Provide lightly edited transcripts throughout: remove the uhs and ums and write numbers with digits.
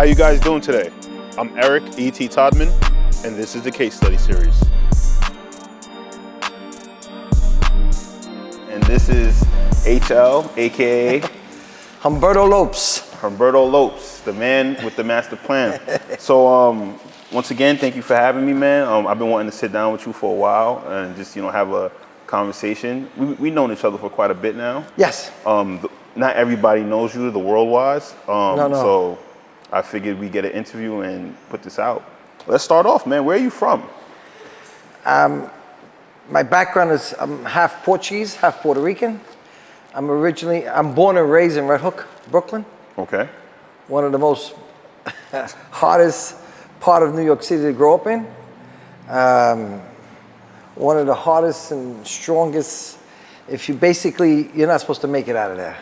you guys doing today? I'm Eric E.T. Todman, and this is the Case Study Series. And this is HL, aka Humberto Lopes. Humberto Lopes, the man with the master plan. So once again, thank you for having me, man. I've been wanting to sit down with you for a while and just, have a conversation. We've known each other for quite a bit now. Yes. Not everybody knows you, the world-wise. No. So I figured we'd get an interview and put this out. Let's start off, man. Where are you from? My background is I'm half Portuguese, half Puerto Rican. I'm born and raised in Red Hook, Brooklyn. Okay. One of the most hardest part of New York City to grow up in. One of the hardest and strongest, you're not supposed to make it out of there.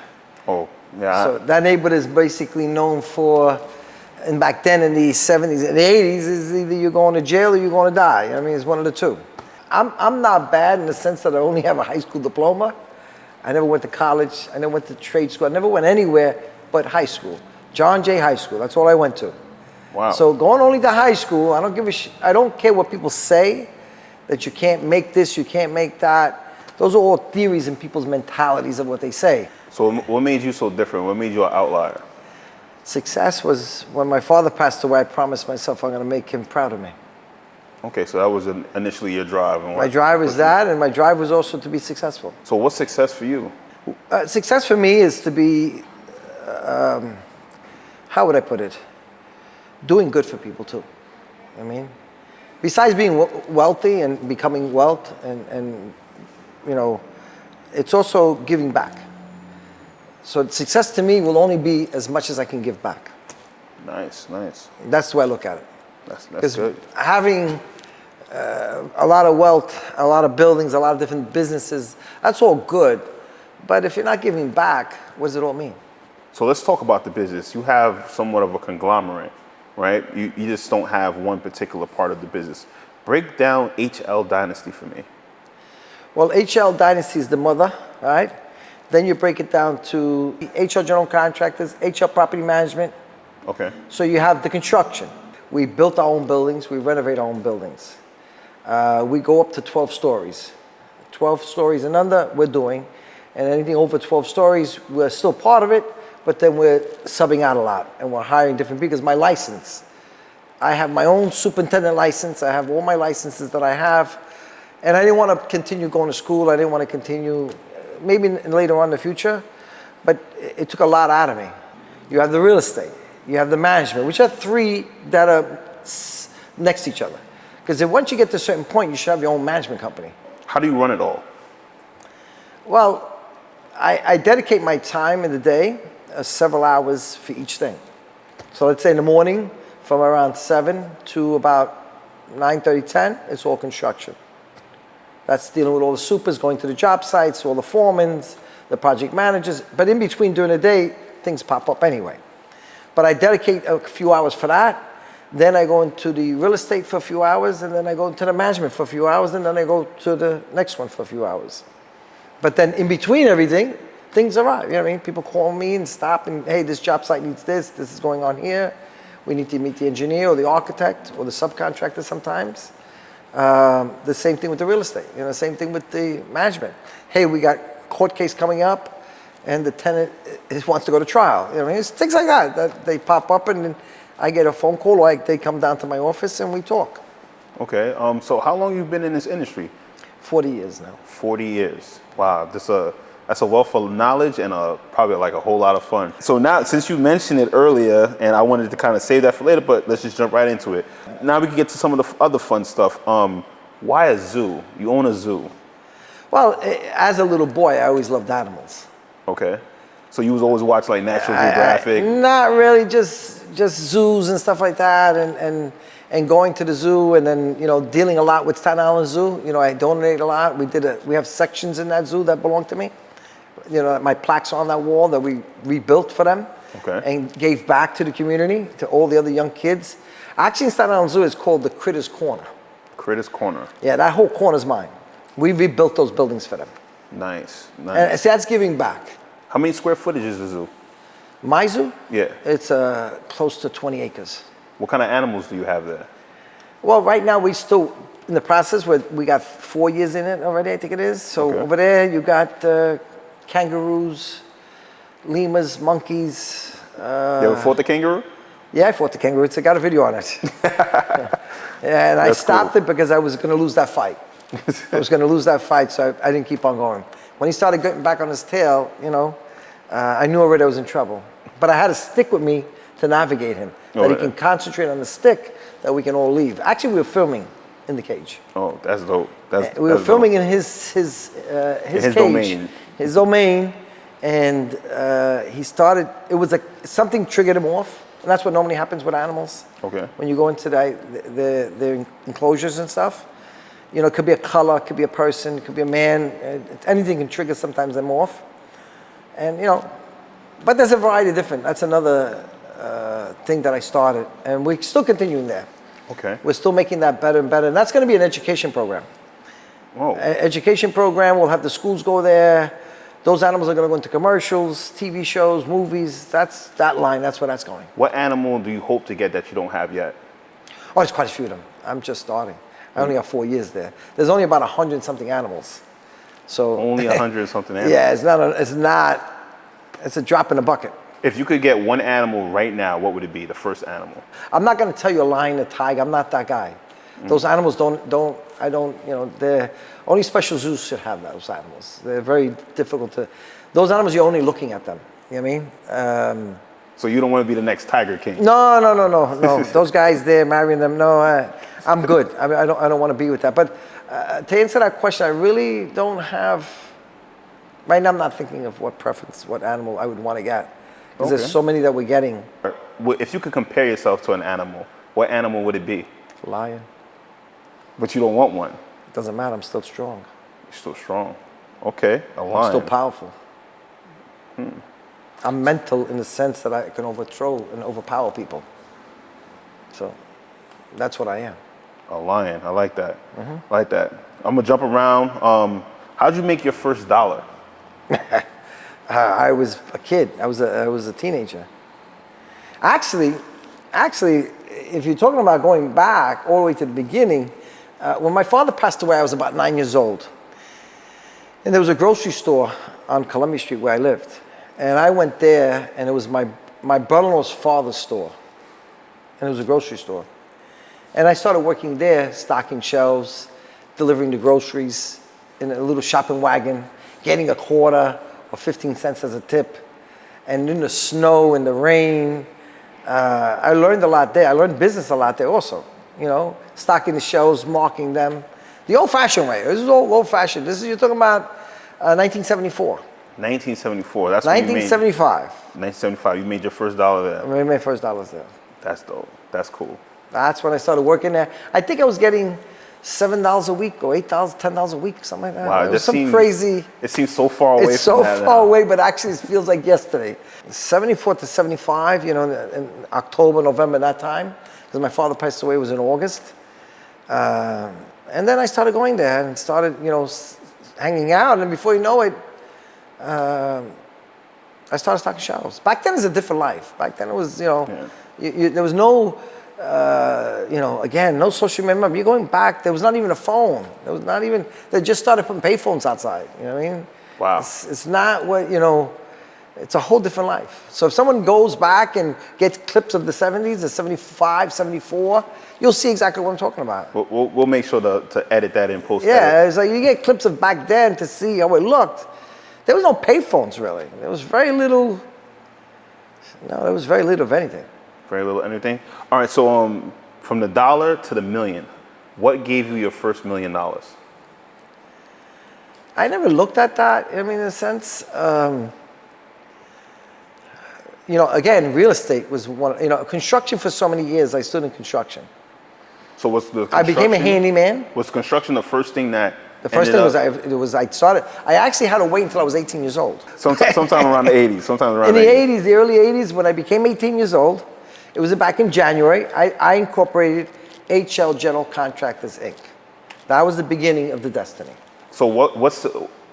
Oh, yeah. So that neighborhood is basically known for, and back then in the 70s and the 80s, is either you're going to jail or you're going to die. It's one of the two. I'm not bad in the sense that I only have a high school diploma. I never went to college. I never went to trade school. I never went anywhere but high school. John Jay High School. That's all I went to. Wow. So going only to high school, I don't give a shit. I don't care what people say, that you can't make this, you can't make that. Those are all theories and people's mentalities of what they say. So what made you so different? What made you an outlier? Success was when my father passed away, I promised myself I'm going to make him proud of me. Okay, so that was initially your drive. And my drive is that, and my drive was also to be successful. So what's success for you? Success for me is to be, how would I put it? Doing good for people too. Besides being wealthy and becoming wealth, and it's also giving back. So success to me will only be as much as I can give back. Nice. That's the way I look at it. That's good. Having a lot of wealth, a lot of buildings, a lot of different businesses, that's all good. But if you're not giving back, what does it all mean? So let's talk about the business. You have somewhat of a conglomerate, right? You just don't have one particular part of the business. Break down HL Dynasty for me. Well, HL Dynasty is the mother, right? Then you break it down to HL General Contractors, HL Property Management. Okay. So you have the construction. We built our own buildings. We renovate our own buildings. We go up to 12 stories. 12 stories and under, we're doing. And anything over 12 stories, we're still part of it, but then we're subbing out a lot. And we're hiring different people. Because my license, I have my own superintendent license. I have all my licenses that I have. And I didn't want to continue going to school. I didn't want to continue, maybe later on in the future, but it took a lot out of me. You have the real estate. You have the management, which are three that are next to each other. Because once you get to a certain point, you should have your own management company. How do you run it all? Well, I dedicate my time in the day, several hours for each thing. So let's say in the morning, from around 7 to about 9:30, 10, it's all construction. That's dealing with all the supers, going to the job sites, all the foremans, the project managers. But in between, during the day, things pop up anyway. But I dedicate a few hours for that. Then I go into the real estate for a few hours, and then I go into the management for a few hours, and then I go to the next one for a few hours. But then in between everything, things arrive. People call me and stop and, hey, this job site needs this is going on here. We need to meet the engineer or the architect or the subcontractor sometimes. The same thing with the real estate, same thing with the management. Hey, we got court case coming up and the tenant wants to go to trial. It's things like that they pop up, and then I get a phone call or they come down to my office and we talk. Okay, so how long you been in this industry? 40 years now. 40 years. Wow, that's a wealth of knowledge and probably like a whole lot of fun. So now, since you mentioned it earlier, and I wanted to kind of save that for later, but let's just jump right into it. Now we can get to some of the other fun stuff. Why a zoo? You own a zoo. Well, as a little boy, I always loved animals. Okay. So you was always watch like National Geographic? Not really, just zoos and stuff like that, and going to the zoo, and then dealing a lot with Staten Island Zoo. I donate a lot. We have sections in that zoo that belong to me. My plaques on that wall that we rebuilt for them. Okay. And gave back to the community, to all the other young kids. Actually, in Staten Island Zoo, it's called the Critters Corner. Critters Corner. Yeah, that whole corner's mine. We rebuilt those buildings for them. Nice. And see, that's giving back. How many square footage is the zoo? My zoo? Yeah. It's close to 20 acres. What kind of animals do you have there? Well, right now we still in the process where we got 4 years in it already, I think it is. So Okay. over there you got kangaroos, lemurs, monkeys. You ever fought the kangaroo? Yeah, I fought the kangaroo. I got a video on it. Yeah, and I stopped it because I was going to lose that fight. I was going to lose that fight, so I didn't keep on going. When he started getting back on his tail, I knew already I was in trouble. But I had a stick with me to navigate him, that he can concentrate on the stick, that we can all leave. Actually, we were filming in the cage. Oh, that's dope. We were filming in his cage, domain. his domain, and he started. It was like something triggered him off, and that's what normally happens with animals. Okay. When you go into the enclosures and stuff, it could be a color, it could be a person, it could be a man. Anything can trigger sometimes them off, and but there's a variety of different. That's another thing that I started, and we're still continuing there. Okay. We're still making that better and better, and that's going to be an education program. Oh. Education program. We'll have the schools go there. Those animals are going to go into commercials, TV shows, movies. That's that line. That's where that's going. What animal do you hope to get that you don't have yet? Oh, there's quite a few of them. I'm just starting. I only got 4 years there. There's only about 100-something animals. So Only 100-something animals. yeah, it's a drop in the bucket. If you could get one animal right now, what would it be? The first animal? I'm not going to tell you a lion, a tiger. I'm not that guy. Those animals they're only special zoos should have those animals. They're very difficult to. Those animals, you're only looking at them. You know what I mean? So you don't want to be the next Tiger King? No. Those guys there marrying them. No, I'm good. I mean, I don't want to be with that. But to answer that question, I really don't have. Right now, I'm not thinking of what animal I would want to get. Because there's so many that we're getting. If you could compare yourself to an animal, what animal would it be? Lion. But you don't want one. It doesn't matter. I'm still strong. You're still strong. Okay, a lion. I'm still powerful. I'm mental in the sense that I can overthrow and overpower people. So that's what I am. A lion. I like that. I like that. I'm gonna jump around. How'd you make your first dollar? I was a kid. I was a teenager. Actually, if you're talking about going back all the way to the beginning, when my father passed away, I was about 9 years old. And there was a grocery store on Columbia Street where I lived. And I went there, and it was my brother-in-law's father's store. And it was a grocery store. And I started working there, stocking shelves, delivering the groceries in a little shopping wagon, getting a quarter or 15 cents as a tip. And in the snow and the rain, I learned a lot there. I learned business a lot there also. Stocking the shelves, marking them. The old-fashioned way. This is old-fashioned. You're talking about 1974. 1974. That's when 1975. 1975. You made your first dollar there. I made my first dollars there. That's dope. That's cool. That's when I started working there. I think I was getting $7 a week or $8, $10 a week, something like that. Wow, it was crazy. It seems so far away. It's so far away, but actually it feels like yesterday. 74 to 75, in October, November, that time, because my father passed away was in August. And then I started going there and started, hanging out. And before you know it, I started stocking shelves. Back then, it was a different life. Back then, it was, there was no, again, no social media. Remember, you're going back, there was not even a phone. They just started putting payphones outside. You know what I mean? Wow. It's not what, it's a whole different life. So if someone goes back and gets clips of the 70s, the 75, 74, you'll see exactly what I'm talking about. We'll make sure to edit that in post. Yeah, it's like you get clips of back then to see how it looked. There was no payphones really. There was very little. No, there was very little of anything. Very little anything. All right, so from the dollar to the million, what gave you your first $1 million? I never looked at that. I mean, in a sense, again, real estate was one. Construction for so many years. I stood in construction. So what's the? I became a handyman. Was construction the first thing that? The first thing I started. I actually had to wait until I was 18 years old. Sometime around the 80s. Sometime around in the 80s, the early 80s, when I became 18 years old, it was back in January. I incorporated HL General Contractors Inc. That was the beginning of the destiny. So what's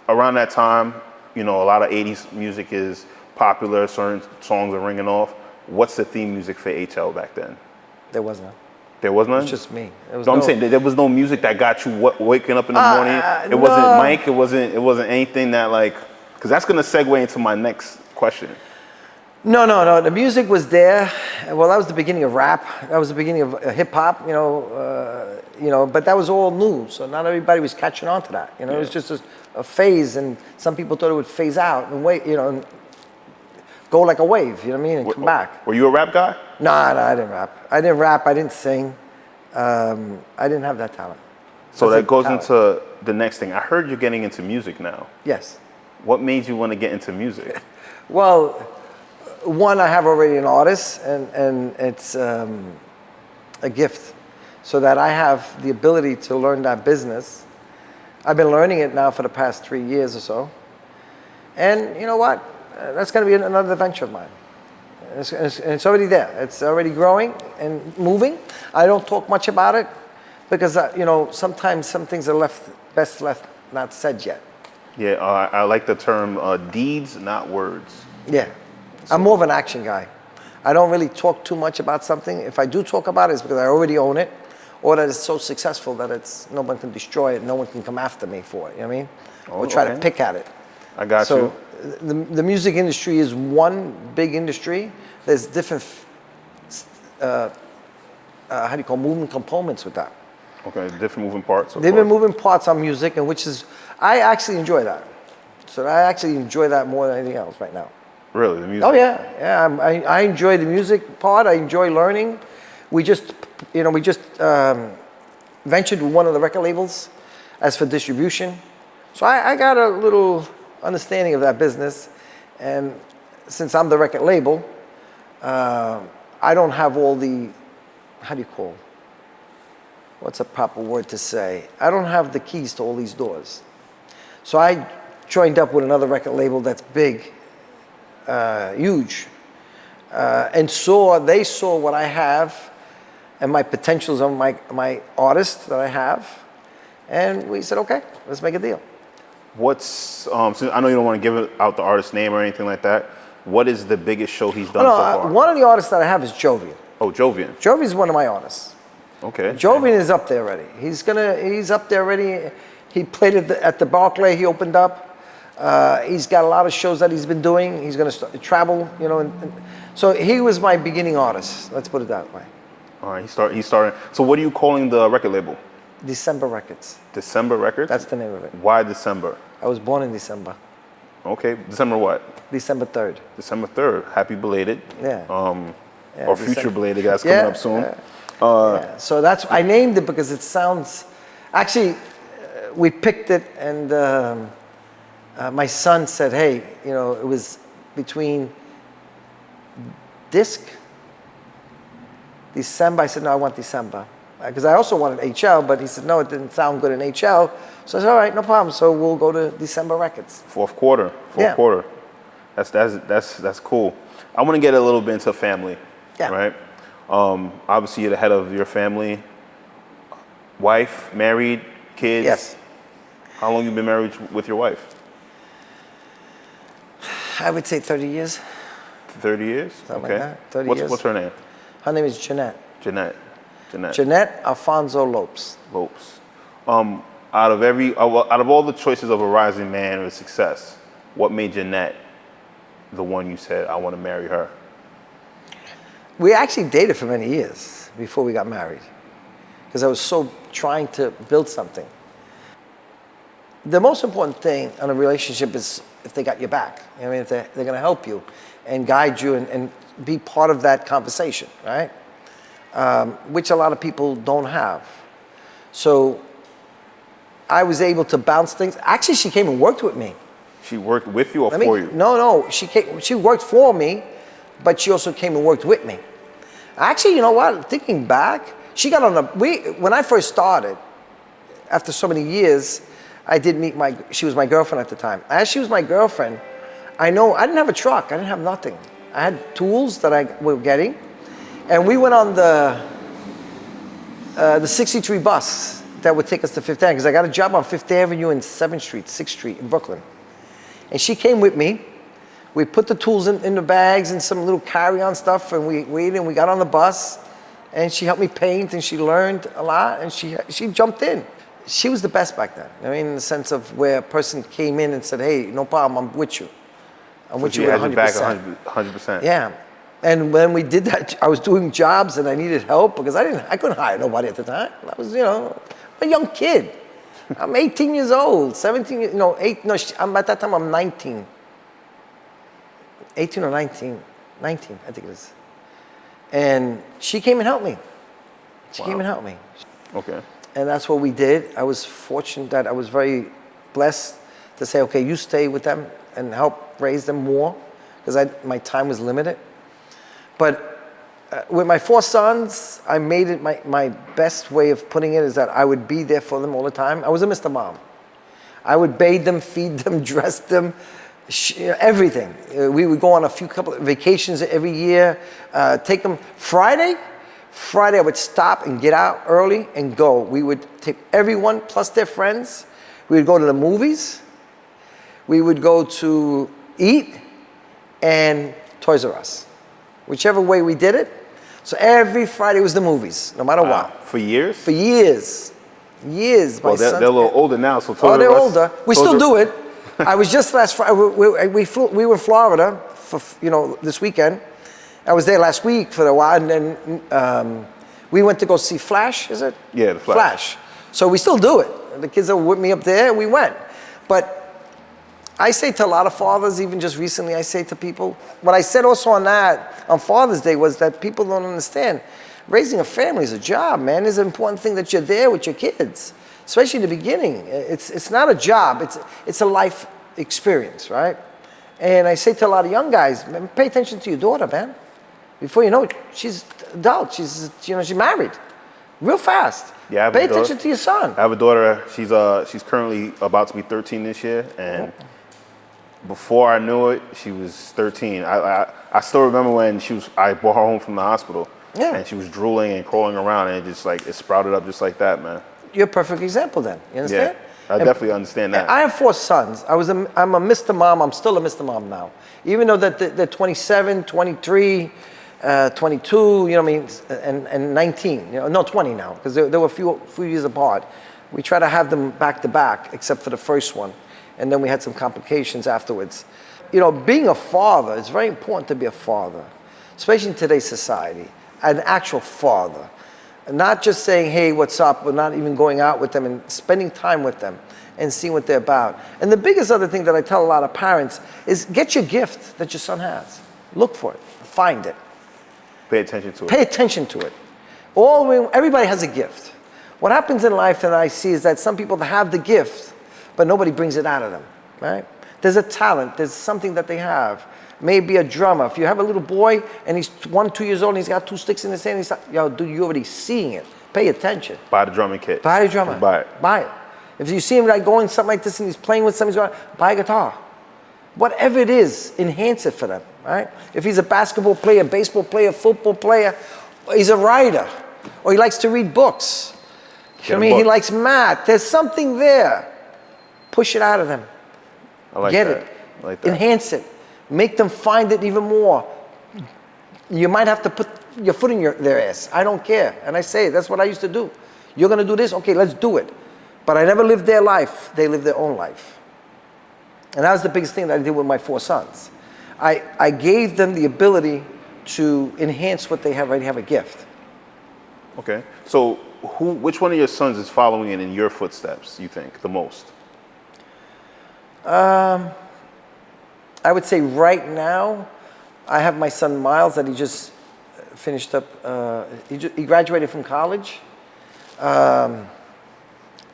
around that time? A lot of 80s music is popular, certain songs are ringing off. What's the theme music for HL back then? There was none. There was none? It was just me. There was No, I'm saying there was no music that got you waking up in the morning. It wasn't no. Mike. It wasn't anything that like, because that's gonna segue into my next question. No. The music was there. Well, that was the beginning of rap. That was the beginning of hip hop. But that was all new. So not everybody was catching on to that. It was just a phase, and some people thought it would phase out and wait. And go like a wave. You know what I mean? And come back. Were you a rap guy? No, I didn't rap. I didn't sing. I didn't have that talent. So that goes into the next thing. I heard you're getting into music now. Yes. What made you want to get into music? Well, one, I have already an artist, and it's a gift, so that I have the ability to learn that business. I've been learning it now for the past 3 years or so. And you know what? That's going to be another venture of mine. It's already there. It's already growing and moving. I don't talk much about it because, sometimes some things are best left not said yet. Yeah, I like the term deeds, not words. Yeah. I'm more of an action guy. I don't really talk too much about something. If I do talk about it, it's because I already own it, or that it's so successful that no one can destroy it, no one can come after me for it, you know what I mean? Or try to pick at it. I got you. The music industry is one big industry. There's different, moving components with that. Okay, different moving parts. Different moving parts on music, and I actually enjoy that. So I actually enjoy that more than anything else right now. Really, the music? Oh yeah. I enjoy the music part. I enjoy learning. We just ventured with one of the record labels as for distribution. So I got a little understanding of that business, and since I'm the record label, I don't have all the, what's a proper word to say? I don't have the keys to all these doors. So I joined up with another record label that's big, huge, and they saw what I have and my potentials on my artists that I have, and we said, okay, let's make a deal. What's since I know you don't want to give out the artist's name or anything like that, what is the biggest show he's done so far? One of the artists that I have is Jovian. Oh, Jovian. Jovian's one of my artists. Okay. Jovian is up there already. He's up there already. He played at the Barclay. He opened up. He's got a lot of shows that he's been doing. He's going to travel, so he was my beginning artist. Let's put it that way. All right. He started. So what are you calling the record label? December Records. December Records? That's the name of it. Why December? I was born in December. Okay. December what? December 3rd. December 3rd. Happy belated. Yeah. Or future belated, guys, coming up soon. Yeah. So I named it because it sounds, actually, we picked it, and my son said, hey, it was between December. I said, no, I want December. Because I also wanted HL, but he said, no, it didn't sound good in HL. So I said, all right, no problem. So we'll go to December Records. Fourth quarter. That's cool. I want to get a little bit into family. Yeah. Right? Obviously, you're the head of your family. Wife, married, kids. Yes. How long you been married with your wife? I would say 30 years. 30 years? Something Okay. like that. 30 years. What's her name? Her name is Jeanette. Jeanette Alfonso Lopes. Out of all the choices of a rising man or success, what made Jeanette the one you said, I want to marry her? We actually dated for many years before we got married, because I was so trying to build something. The most important thing in a relationship is if they got your back. If they're going to help you and guide you and be part of that conversation, right? Which a lot of people don't have. So I was able to bounce things. Actually, she came and worked with me. She worked with you or for you? No. She worked for me, but she also came and worked with me. Actually, you know what? Thinking back, she got on when I first started, after so many years, I did meet she was my girlfriend at the time. As she was my girlfriend, I didn't have a truck. I didn't have nothing. I had tools that I was getting. And we went on the 63 bus that would take us to Fifth Avenue, because I got a job on Fifth Avenue and 7th Street, 6th Street in Brooklyn. And she came with me. We put the tools in the bags and some little carry-on stuff, and we waited and we got on the bus, and she helped me paint, and she learned a lot, and she jumped in. She was the best back then. I mean, in the sense of where a person came in and said, hey, no problem, I'm with you. I'm with you 100%. Back 100%. Yeah. And when we did that, I was doing jobs and I needed help because I couldn't hire nobody at the time. I was, a young kid. I'm 18 years old, 17, at that time I'm 19. 18 or 19, I think it is. And she came and helped me. She came and helped me. Okay. And that's what we did. I was fortunate that I was very blessed to say, okay, you stay with them and help raise them more because my time was limited. But with my 4 sons, I made it my best way of putting it is that I would be there for them all the time. I was a Mr. Mom. I would bathe them, feed them, dress them, everything. We would go on couple of vacations every year, take them. Friday, I would stop and get out early and go. We would take everyone plus their friends. We would go to the movies. We would go to eat and Toys R Us. Whichever way we did it. So every Friday was the movies, no matter what. For years? For years. Years. Well, they're a little older now, so Toys R Us. Oh, they're Us, older. We still do it. I was just last Friday, we were in Florida for, this weekend. I was there last week for a while, and then we went to go see Flash, is it? Yeah, the Flash. So we still do it. The kids are with me up there, and we went. But I say to a lot of fathers, even just recently, I say to people, what I said also on Father's Day was that people don't understand. Raising a family is a job, man. It's an important thing that you're there with your kids, especially in the beginning. It's not a job, it's a life experience, right? And I say to a lot of young guys, man, pay attention to your daughter, man. Before you know it, she's adult, she's married, real fast. Yeah, pay attention to your son. I have a daughter, she's currently about to be 13 this year, and before I knew it, she was 13. I still remember when I brought her home from the hospital, and she was drooling and crawling around, and it sprouted up just like that, man. You're a perfect example then, you understand? Yeah, I definitely understand that. I have 4 sons. I'm a Mr. Mom, I'm still a Mr. Mom now. Even though they're 27, 23, 22, and 19, no, 20 now, because they were a few years apart. We try to have them back to back, except for the first one. And then we had some complications afterwards. Being a father, it's very important to be a father, especially in today's society, an actual father. Not just saying, hey, what's up, but not even going out with them and spending time with them and seeing what they're about. And the biggest other thing that I tell a lot of parents is get your gift that your son has. Look for it, find it. Pay attention to it. Pay attention to it. Everybody has a gift. What happens in life that I see is that some people have the gift, but nobody brings it out of them, right? There's a talent, there's something that they have. Maybe a drummer. If you have a little boy and he's 1, 2 years old and he's got 2 sticks in his hand, he's like, yo, dude, you're already seeing it. Pay attention. Buy the drumming kit. Buy the drummer. Buy it. Buy it. If you see him going something like this and he's playing with something, buy a guitar. Whatever it is, enhance it for them, right? If he's a basketball player, baseball player, football player, he's a writer, or he likes to read books. He likes math. There's something there. Push it out of them. Get it. I like that. Enhance it. Make them find it even more. You might have to put your foot in their ass. I don't care. And I say, that's what I used to do. You're going to do this? Okay, let's do it. But I never lived their life. They lived their own life. And that was the biggest thing that I did with my 4 sons. I gave them the ability to enhance what they already have, a gift. Okay. So which one of your sons is following in your footsteps, you think, the most? I would say right now, I have my son Miles that he just finished up. He graduated from college. I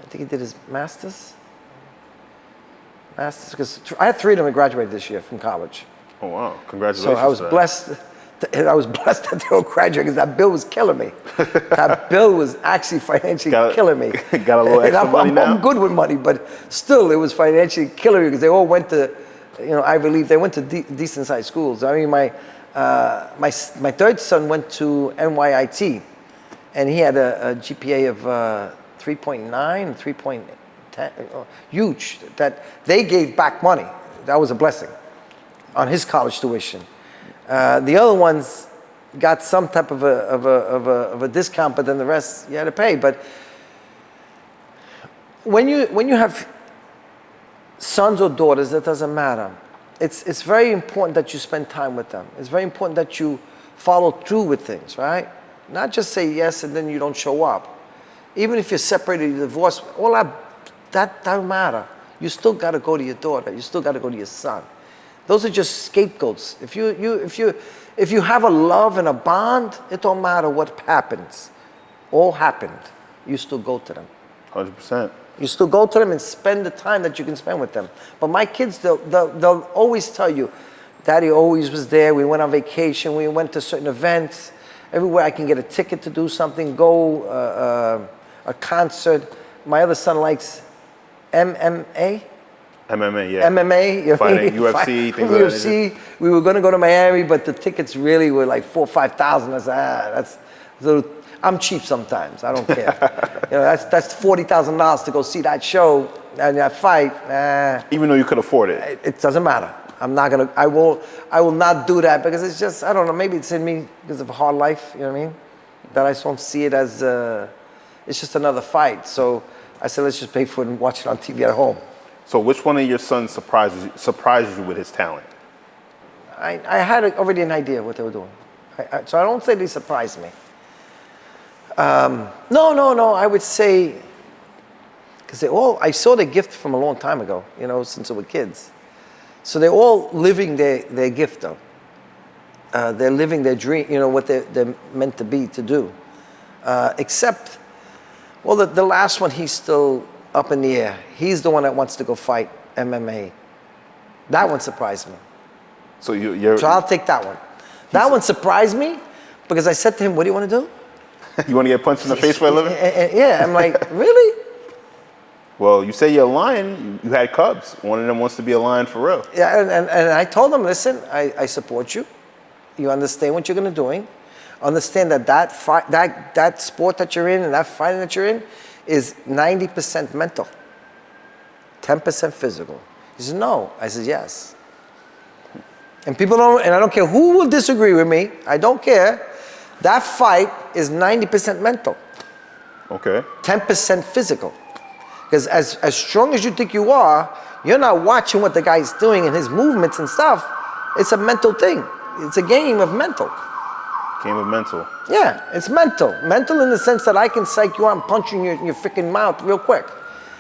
think he did his master's. Because I had 3 of them that graduated this year from college. Oh wow! Congratulations. So I was blessed. I was blessed that they all graduated because that bill was killing me. That bill was actually financially killing me. Got a little extra money now? I'm good with money, but still, it was financially killing me because they all went to, Ivy League. They went to decent sized schools. I mean, my 3rd son went to NYIT, and he had a GPA of 3.9, 3.10, huge. That they gave back money. That was a blessing. on his college tuition. The other ones got some type of a discount, but then the rest you had to pay. But when you have sons or daughters, that doesn't matter. It's very important that you spend time with them. It's very important that you follow through with things, right? Not just say yes and then you don't show up. Even if you're separated, you're divorced, all that don't matter. You still got to go to your daughter. You still got to go to your son. Those are just scapegoats. If you have a love and a bond, it don't matter what happens. All happened. You still go to them. 100%. You still go to them and spend the time that you can spend with them. But my kids, they'll always tell you, Daddy always was there. We went on vacation. We went to certain events. Everywhere I can get a ticket to do something, go a concert. My other son likes MMA. MMA, yeah. MMA, you know, fighting, UFC, things like UFC. We were going to go to Miami, but the tickets really were like $4,000 or $5,000. I said, that's a little. I'm cheap sometimes. I don't care. You know, that's $40,000 to go see that show and that fight. Even though you could afford it. It doesn't matter. I'm not gonna. I will not do that because it's just. I don't know. Maybe it's in me because of a hard life. You know what I mean? That I don't see it as. It's just another fight. So I said, let's just pay for it and watch it on TV at home. So which one of your sons surprises you with his talent? I had already an idea what they were doing. So I don't say they surprised me. No. I would say, because I saw the gift from a long time ago, you know, since they were kids. So they're all living their gift, though. They're living their dream, you know, what they're meant to be, to do. Except, well, the last one, he's still up in the air. He's the one that wants to go fight MMA. That one surprised me. So So I'll take that one. That one surprised me because I said to him, what do you want to do? You want to get punched in the face for a living? Yeah, I'm like, really? Well, you say you're a lion. You had cubs. One of them wants to be a lion for real. Yeah, and I told him, listen, I support you. You understand what you're going to do. Understand that sport that you're in and that fighting that you're in is 90% mental, 10% physical. He said, no. I said, yes. And people don't, and I don't care who will disagree with me. I don't care. That fight is 90% mental. Okay. 10% physical. Because as strong as you think you are, you're not watching what the guy's doing and his movements and stuff. It's a mental thing. It's a game of mental. Game of mental. Yeah, it's mental. Mental in the sense that I can psych you out and punch you in your freaking mouth real quick.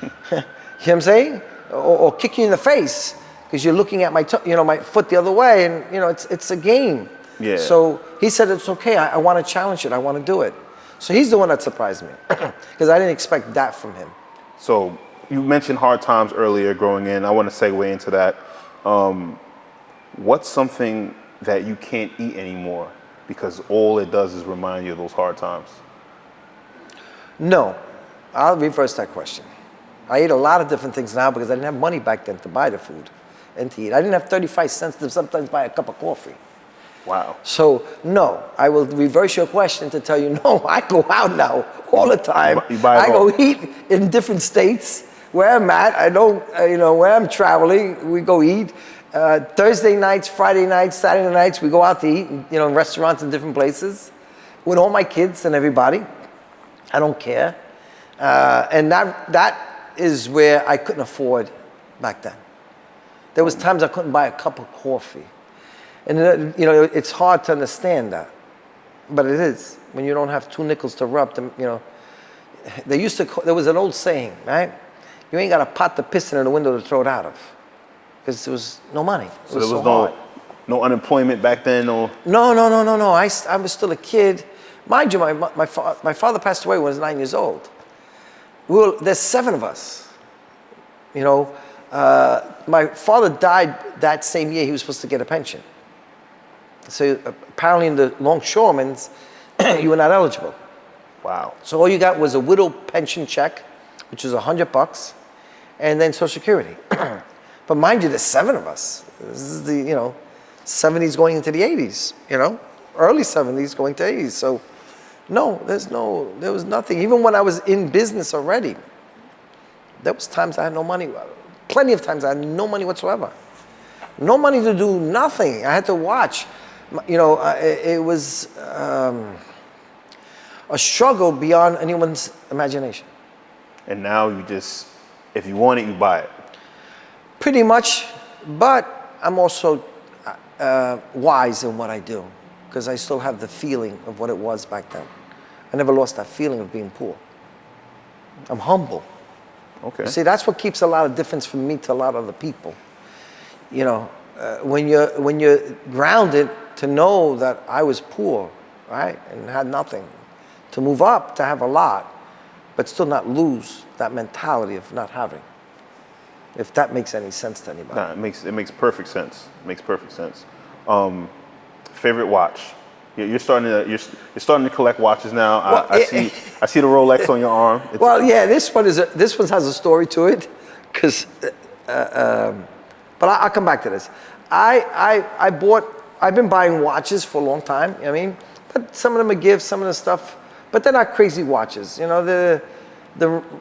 You know what I'm saying? Or kick you in the face because you're looking at my foot the other way, and you know it's a game. Yeah. So he said it's okay. I want to challenge it. I want to do it. So he's the one that surprised me because I didn't expect that from him. So you mentioned hard times earlier growing in. I want to segue into that. What's something that you can't eat anymore because all it does is remind you of those hard times? No, I'll reverse that question. I eat a lot of different things now because I didn't have money back then to buy the food and to eat. I didn't have 35 cents to sometimes buy a cup of coffee. Wow. So, no, I will reverse your question to tell you, no, I go out now all the time. I go eat in different states where I'm at. I don't, where I'm traveling, we go eat. Thursday nights, Friday nights, Saturday nights, we go out to eat, in restaurants in different places with all my kids and everybody. I don't care. And that is where I couldn't afford back then. There was times I couldn't buy a cup of coffee. And it's hard to understand that, but it is when you don't have 2 nickels to rub them. There was an old saying, right? You ain't got a pot to piss in the window to throw it out of, because there was no money. So there was no unemployment back then, or no. I was still a kid, mind you. My father passed away when I was 9 years old. There's 7 of us. My father died that same year he was supposed to get a pension. So apparently in the longshoremen's, you were not eligible. Wow. So all you got was a widow pension check, which was $100, and then Social Security. But mind you, there's 7 of us. This is the 70s going into the 80s. Early 70s going to 80s. So no, there was nothing. Even when I was in business already, there was times I had no money. Plenty of times I had no money whatsoever. No money to do nothing. I had to watch. You know, it was a struggle beyond anyone's imagination. And now you just, if you want it, you buy it. Pretty much, but I'm also wise in what I do because I still have the feeling of what it was back then. I never lost that feeling of being poor. I'm humble. Okay. See, that's what keeps a lot of difference from me to a lot of other people. You know, when you're grounded to know that I was poor, right, and had nothing, to move up to have a lot, but still not lose that mentality of not having. If that makes any sense to anybody. Nah, it makes perfect sense. It makes perfect sense. Favorite watch? You're starting to collect watches now. Well, I see the Rolex on your arm. Well, yeah, this one has a story to it, because. But I'll come back to this. I've been buying watches for a long time. You know what I mean, but some of them are gifts, some of the stuff, but they're not crazy watches. You know, the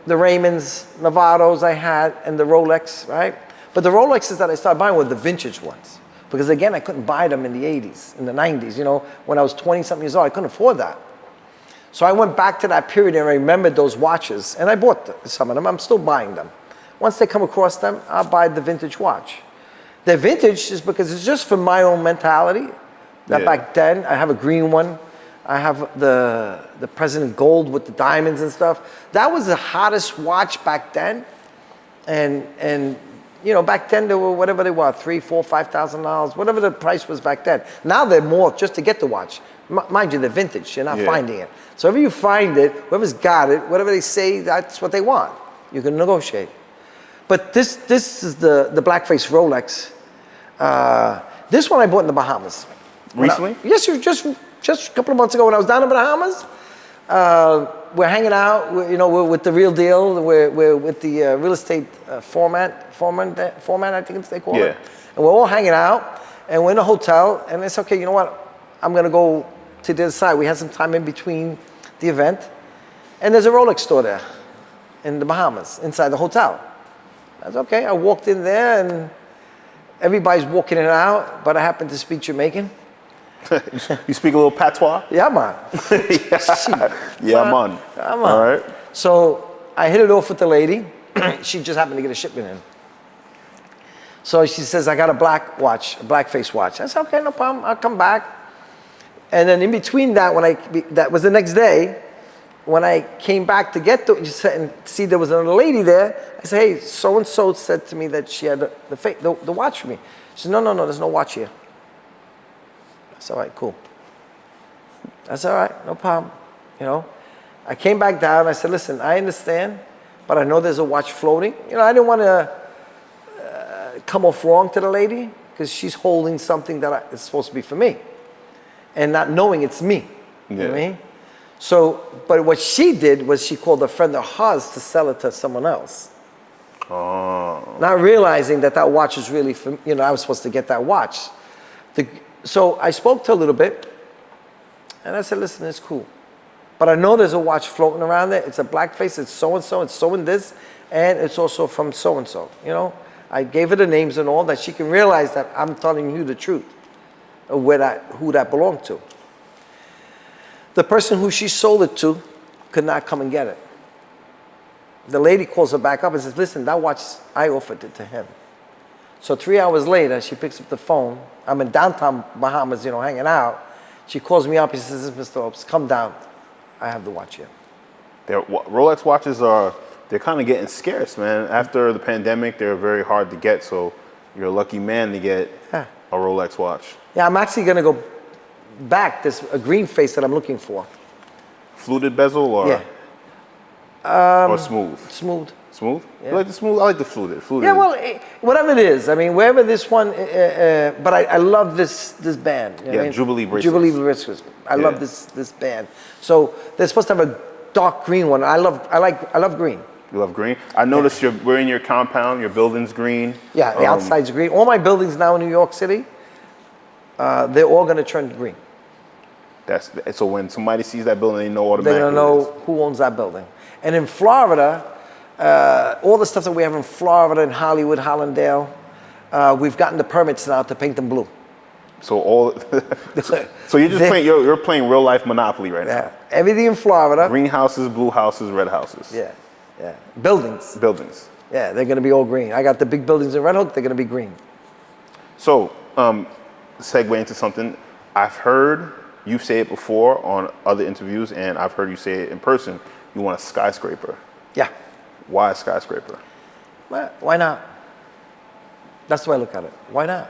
Raymonds, Novatos I had, and the Rolex, right? But the Rolexes that I started buying were the vintage ones. Because again, I couldn't buy them in the 80s, in the 90s. You know, when I was 20-something years old, I couldn't afford that. So I went back to that period and I remembered those watches. And I bought some of them. I'm still buying them. Once they come across them, I'll buy the vintage watch. The vintage is because it's just for my own mentality. That back then, I have a green one. I have the President Gold with the diamonds and stuff. That was the hottest watch back then. And you know, back then they were whatever they were, $3,000, $4,000, $5,000, whatever the price was back then. Now they're more just to get the watch. Mind you, they're vintage. You're not finding it. So if you find it, whoever's got it, whatever they say, that's what they want. You can negotiate. But this is the blackface Rolex. This one I bought in the Bahamas. Recently? Yes, just a couple of months ago when I was down in the Bahamas. We're hanging out, we're with the real deal. We're with the real estate foreman, I think they call it. And we're all hanging out, and we're in a hotel, and it's okay, you know what? I'm going to go to the other side. We had some time in between the event, and there's a Rolex store there in the Bahamas, inside the hotel. That's okay. I walked in there, and everybody's walking in and out, but I happen to speak Jamaican. You speak a little patois? Yeah, man. Yeah, man. All right. So I hit it off with the lady. She just happened to get a shipment in. So she says, I got a black watch, a black face watch. I said, okay, no problem. I'll come back. And then in between that, that was the next day, when I came back to get to it and see there was another lady there, I said, hey, so-and-so said to me that she had the watch for me. She said, no, there's no watch here. That's all right, cool. That's all right, no problem. You know, I came back down. I said, listen, I understand, but I know there's a watch floating. You know, I didn't want to come off wrong to the lady because she's holding something that is supposed to be for me and not knowing it's me. You know what I mean? So, but what she did was she called a friend of hers to sell it to someone else. Oh. Not realizing that watch is really for, I was supposed to get that watch. So I spoke to her a little bit, and I said, listen, it's cool. But I know there's a watch floating around there. It's a blackface. It's so-and-so. It's so-and-this. And it's also from so-and-so. You know, I gave her the names and all that she can realize that I'm telling you the truth of who that belonged to. The person who she sold it to could not come and get it. The lady calls her back up and says, listen, that watch, I offered it to him. So 3 hours later, she picks up the phone. I'm in downtown Bahamas, hanging out. She calls me up. She says, Mr. Lopes, come down. I have the watch here. Rolex watches they're kind of getting scarce, man. After the pandemic, they're very hard to get. So you're a lucky man to get a Rolex watch. Yeah, I'm actually going to go back. There's a green face that I'm looking for. Fluted bezel or? Yeah. Or smooth? Smooth. Smooth? Yeah. You like the smooth? I like the fluted. Yeah, well, whatever it is. I mean, wherever this one, but I love this band. You know what I mean? Jubilee bracelets. Jubilee bracelets. I love this band. So they're supposed to have a dark green one. I love green. You love green? I noticed we're in your compound, your building's green. Yeah, the outside's green. All my buildings now in New York City, they're all going to turn green. So when somebody sees that building, they know automatically. They're going to know who owns that building. And in Florida, all the stuff that we have in Florida, in Hollywood, Hollandale, We've gotten the permits now to paint them blue. So so you're just playing. You're playing real life Monopoly right now. Yeah, everything in Florida. Green houses, blue houses, red houses. Yeah, yeah. Buildings. Buildings. Yeah, they're going to be all green. I got the big buildings in Red Hook. They're going to be green. So, segue into something. I've heard you say it before on other interviews, and I've heard you say it in person. You want a skyscraper. Yeah. Why a skyscraper? Well, why not? That's the way I look at it. Why not?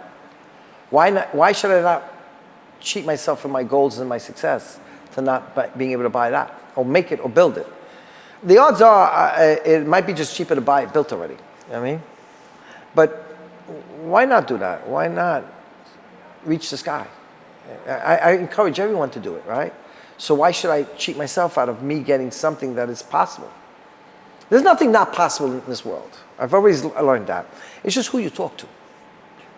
Why not? Why should I not cheat myself in my goals and my success to not being able to buy that or make it or build it? The odds are it might be just cheaper to buy it built already. You know what I mean? But why not do that? Why not reach the sky? I encourage everyone to do it, right? So why should I cheat myself out of me getting something that is possible? There's nothing not possible in this world. I've always learned that. It's just who you talk to.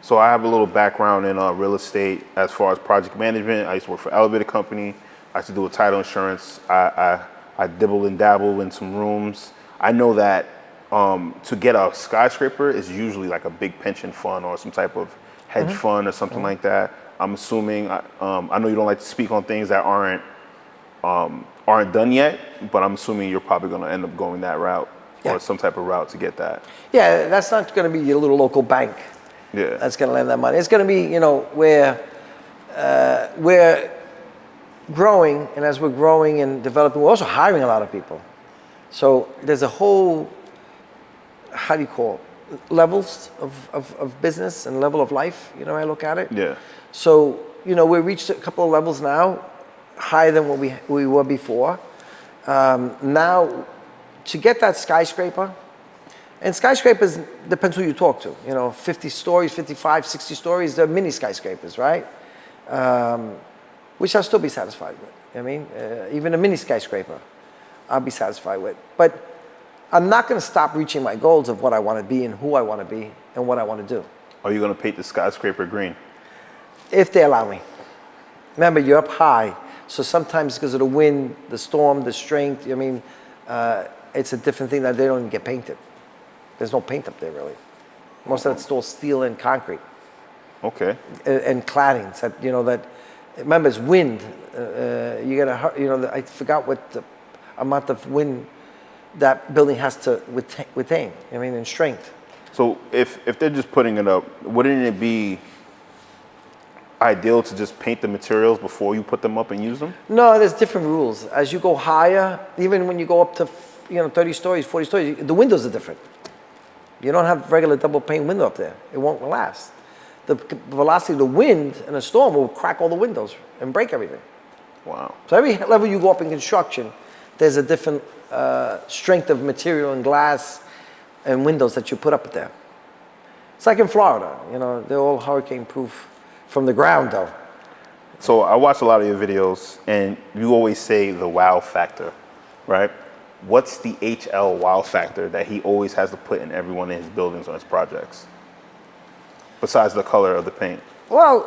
So I have a little background in real estate as far as project management. I used to work for an elevator company. I used to do a title insurance. I dibble and dabble in some rooms. I know that to get a skyscraper is usually like a big pension fund or some type of hedge fund or something like that. I'm assuming, I know you don't like to speak on things that aren't done yet, but I'm assuming you're probably going to end up going that route or some type of route to get that. Yeah, that's not going to be your little local bank. Yeah. That's going to lend that money. It's going to be, you know, where we're growing, and as we're growing and developing, we're also hiring a lot of people. So there's a whole, how do you call it, levels of business and level of life, you know, I look at it. Yeah. So, you know, we reached a couple of levels now, higher than what we were before. Now, to get that skyscraper, and skyscrapers, depends who you talk to. You know, 50 stories, 55, 60 stories, they're mini skyscrapers, right? Which I'll still be satisfied with. I mean, even a mini skyscraper, I'll be satisfied with. But I'm not going to stop reaching my goals of what I want to be and who I want to be and what I want to do. Are you going to paint the skyscraper green? If they allow me. Remember, you're up high, so sometimes because of the wind, the storm, the strength, I mean, it's a different thing that they don't even get painted. There's no paint up there, really. Most of that's all steel and concrete. Okay. And claddings, that, you know, that, remember, it's wind. You gotta, you know, I forgot what the amount of wind that building has to retain, I mean, in strength. So if they're just putting it up, wouldn't it be ideal to just paint the materials before you put them up and use them? No, there's different rules. As you go higher, even when you go up to, you know, 30 stories, 40 stories, the windows are different. You don't have regular double pane window up there. It won't last. The velocity of the wind in a storm will crack all the windows and break everything. Wow. So every level you go up in construction, there's a different strength of material and glass and windows that you put up there. It's like in Florida, you know, they're all hurricane proof from the ground though. So I watch a lot of your videos and you always say the wow factor, right? What's the HL wow factor that he always has to put in every one of his buildings or his projects? Besides the color of the paint. Well,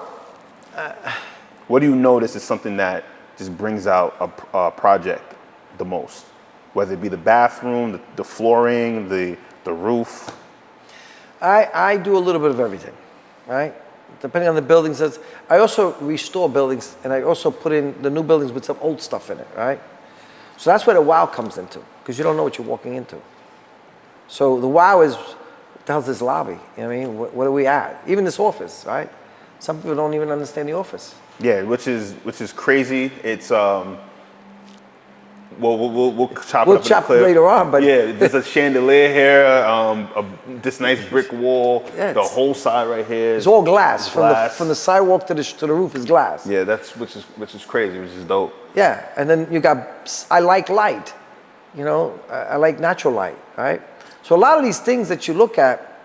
what do you notice is something that just brings out a project the most? Whether it be the bathroom, the flooring, the roof? I do a little bit of everything, right? Depending on the buildings. I also restore buildings, and I also put in the new buildings with some old stuff in it, right? So that's where the wow comes into, because you don't know what you're walking into. So the wow is, what the hell's this lobby? You know what I mean? What are we at? Even this office, right? Some people don't even understand the office. Yeah, which is crazy. It's we'll chop it up in a clip later on, but yeah, there's a chandelier here, this nice brick wall, yeah, the whole side right here. It's all glass. Glass. From the sidewalk to the roof is glass. Yeah, which is crazy, which is dope. Yeah, and then you got, I like light, you know, I like natural light, right? So a lot of these things that you look at,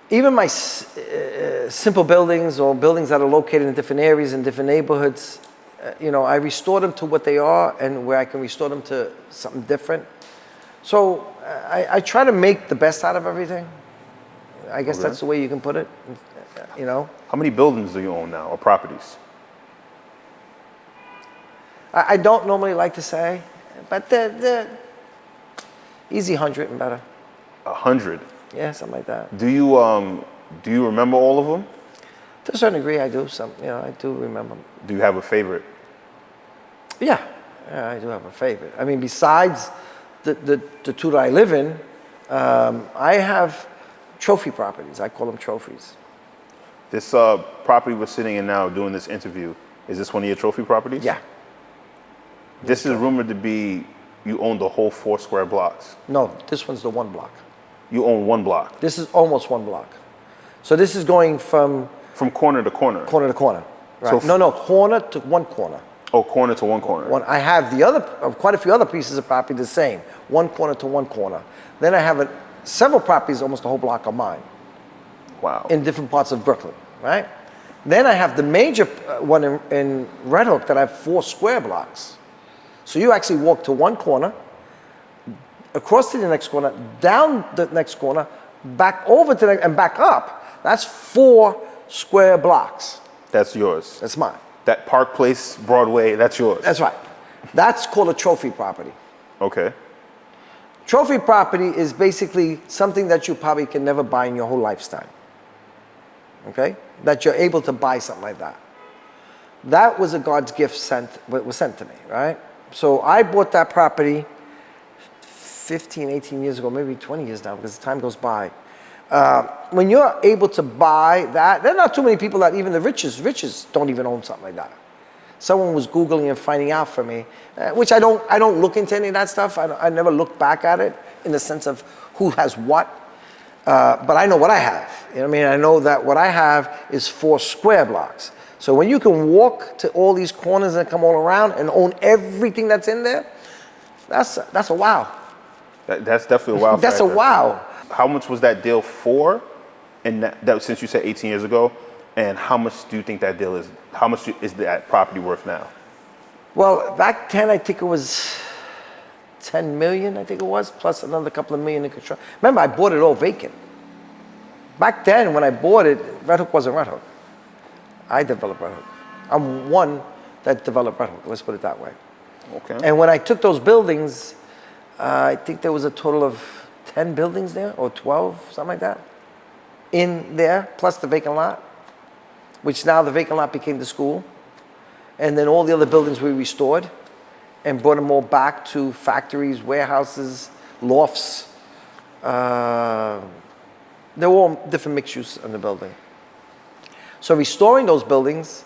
even my simple buildings or buildings that are located in different areas in different neighborhoods, you know, I restore them to what they are and where I can restore them to something different. So I try to make the best out of everything. I guess that's the way you can put it, you know. How many buildings do you own now, or properties? I don't normally like to say, but they're easy 100 and better. 100? Yeah, something like that. Do you remember all of them? To a certain degree, I do. I do remember. Do you have a favorite? Yeah, I do have a favorite. I mean, besides the two that I live in, I have trophy properties. I call them trophies. This property we're sitting in now doing this interview, is this one of your trophy properties? Yeah. This is rumored to be, you own the whole 4 square blocks. No, this one's the one block. You own 1 block. This is almost one block. So this is going from corner to corner. corner to corner. Right. So No, corner to one corner. Oh, corner to one corner. I have the other, quite a few other pieces of property the same, one corner to one corner. Then I have several properties, almost a whole block of mine. Wow. In different parts of Brooklyn, right? Then I have the major one in Red Hook that I have 4 square blocks. So you actually walk to one corner, across to the next corner, down the next corner, back over to the and back up. That's 4 square blocks. That's yours. That's mine. That Park Place, Broadway, that's yours. That's right. That's called a trophy property. Okay. Trophy property is basically something that you probably can never buy in your whole lifetime. Okay? That you're able to buy something like that. That was a God's gift was sent to me, right? So I bought that property 15, 18 years ago, maybe 20 years now, because time goes by. When you're able to buy that, there are not too many people that even the riches don't even own something like that. Someone was Googling and finding out for me, which I don't look into any of that stuff. I never look back at it in the sense of who has what. But I know what I have. You know what I mean? I know that what I have is 4 square blocks. So when you can walk to all these corners and come all around and own everything that's in there, that's a wow. That's definitely a wow. That's factor. a wow. How much was that deal for? And that since you said 18 years ago, and how much do you think that deal is? How much is that property worth now? Well, back then I think it was 10 million. I think it was plus another couple of million in construction. Remember, I bought it all vacant. Back then, when I bought it, Red Hook wasn't Red Hook. I developed Red Hook. I'm one that developed Red Hook. Let's put it that way. Okay. And when I took those buildings, I think there was a total of 10 buildings there, or 12, something like that, in there, plus the vacant lot, which now the vacant lot became the school. And then all the other buildings we restored and brought them all back to factories, warehouses, lofts. They were all different mixed use in the building. So restoring those buildings,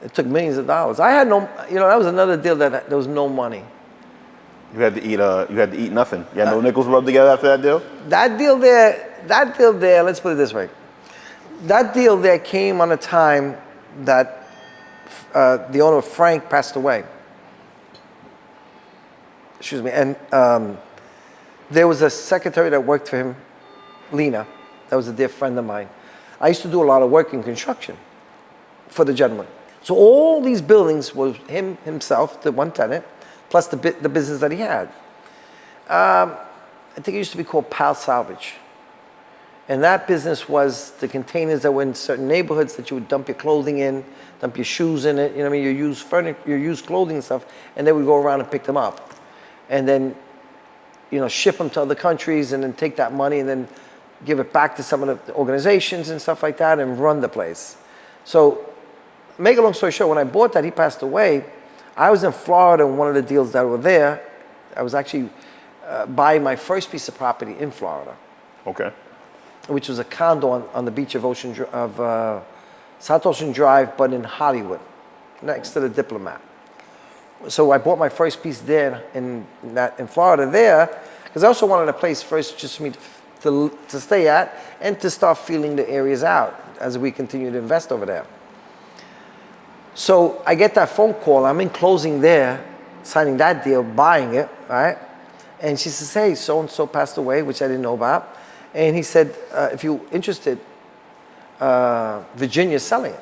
it took millions of dollars. I had no, that was another deal that there was no money. You had to eat nothing. You had no nickels rubbed together after that deal? That deal there, let's put it this way. That deal there came on a time that the owner, Frank, passed away. Excuse me. And there was a secretary that worked for him, Lena, that was a dear friend of mine. I used to do a lot of work in construction for the gentleman. So all these buildings was himself, the one tenant, plus the business that he had. I think it used to be called Pal Salvage. And that business was the containers that were in certain neighborhoods that you would dump your clothing in, dump your shoes in it, you know what I mean, your used furniture, your used clothing and stuff, and then we go around and pick them up. And then, ship them to other countries and then take that money and then give it back to some of the organizations and stuff like that and run the place. So, make a long story short, when I bought that, he passed away. I was in Florida in one of the deals that were there. I was actually buying my first piece of property in Florida. Okay. Which was a condo on the beach of South Ocean Drive, but in Hollywood, next to the Diplomat. So I bought my first piece there in Florida there, because I also wanted a place first just for me to stay at and to start feeling the areas out as we continue to invest over there. So I get that phone call. I'm in closing there, signing that deal, buying it, right? And she says, hey, so-and-so passed away, which I didn't know about. And he said, if you're interested, Virginia's selling it.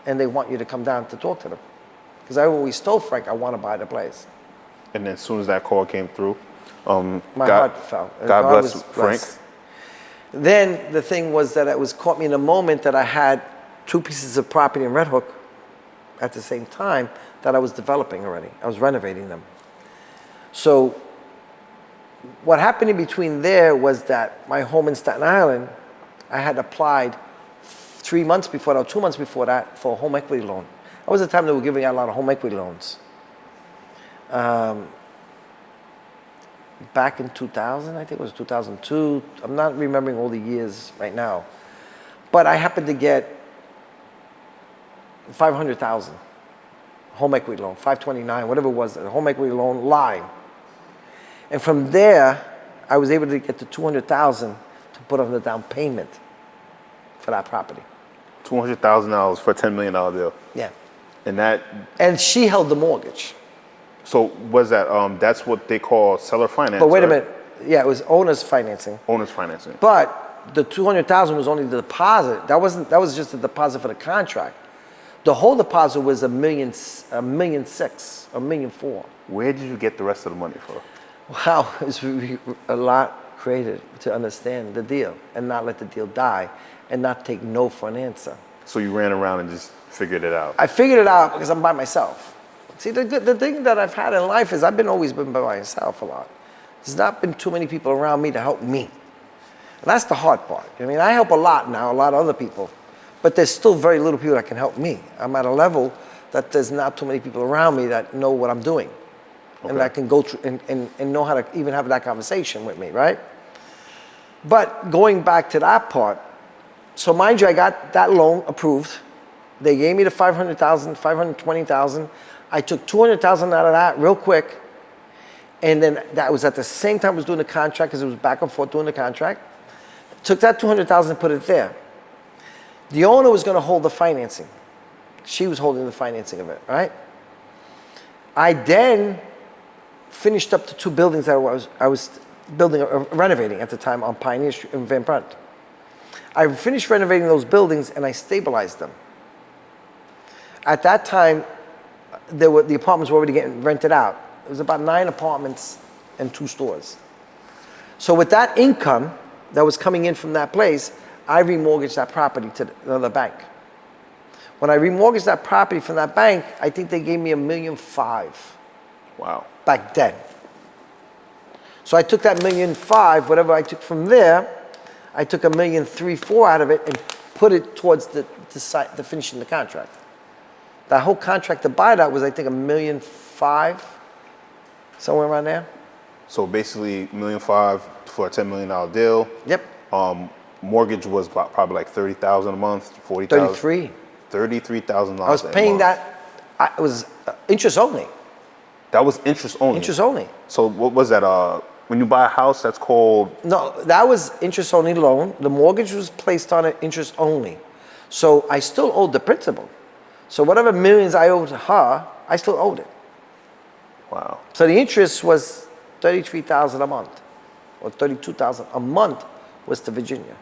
And they want you to come down to talk to them. Because I always told Frank I want to buy the place. And then as soon as that call came through, my heart fell. God bless Frank. Then the thing was that it was caught me in a moment that I had 2 pieces of property in Red Hook at the same time that I was developing already. I was renovating them. So what happened in between there was that my home in Staten Island, I had applied 2 months before that for a home equity loan. That was the time they were giving out a lot of home equity loans. Back in 2000, I think it was 2002. I'm not remembering all the years right now. But I happened to get 500,000 home equity loan, 529, whatever it was, a home equity loan line. And from there, I was able to get the 200,000 to put on the down payment for that property. $200,000 for a $10 million deal. Yeah. And she held the mortgage. So was that, that's what they call seller finance? But wait a minute. Yeah, it was owner's financing. Owner's financing. But the 200,000 was only the deposit. That was just the deposit for the contract. The whole deposit was $1.6 million, $1.4 million. Where did you get the rest of the money from? Wow, it's a lot created to understand the deal and not let the deal die and not take no for an answer. So you ran around and just figured it out? I figured it out because I'm by myself. See, the thing that I've had in life is I've always been by myself a lot. There's not been too many people around me to help me. And that's the hard part. I mean, I help a lot now, a lot of other people, but there's still very little people that can help me. I'm at a level that there's not too many people around me that know what I'm doing. Okay. And that can go through and know how to even have that conversation with me, right? But going back to that part, so mind you, I got that loan approved. They gave me the 500,000, 520,000. I took 200,000 out of that real quick. And then that was at the same time I was doing the contract because it was back and forth doing the contract. Took that 200,000 and put it there. The owner was going to hold the financing. She was holding the financing of it, right? I then finished up the 2 buildings that I was building, renovating at the time on Pioneer Street in Van Brunt. I finished renovating those buildings and I stabilized them. At that time, the apartments were already getting rented out. It was about 9 apartments and 2 stores. So with that income that was coming in from that place, I remortgaged that property to another bank. When I remortgaged that property from that bank, I think they gave me $1.5 million. Wow. Back then. So I took that $1.5 million, whatever I took from there, I took $1.3 million, $4 million out of it and put it towards the finishing the contract. That whole contract to buy that was, I think, $1.5 million, somewhere around there. So basically, $1.5 million for a $10 million deal. Yep. Mortgage was probably like $30,000 a month, $40,000. $33,000. I was paying that. It was interest only. That was interest only. Interest only. So what was that? When you buy a house, that's called. No, that was interest only loan. The mortgage was placed on it interest only. So I still owed the principal. So whatever millions I owed her, I still owed it. Wow. So the interest was $33,000 a month, or $32,000 a month was to Virginia.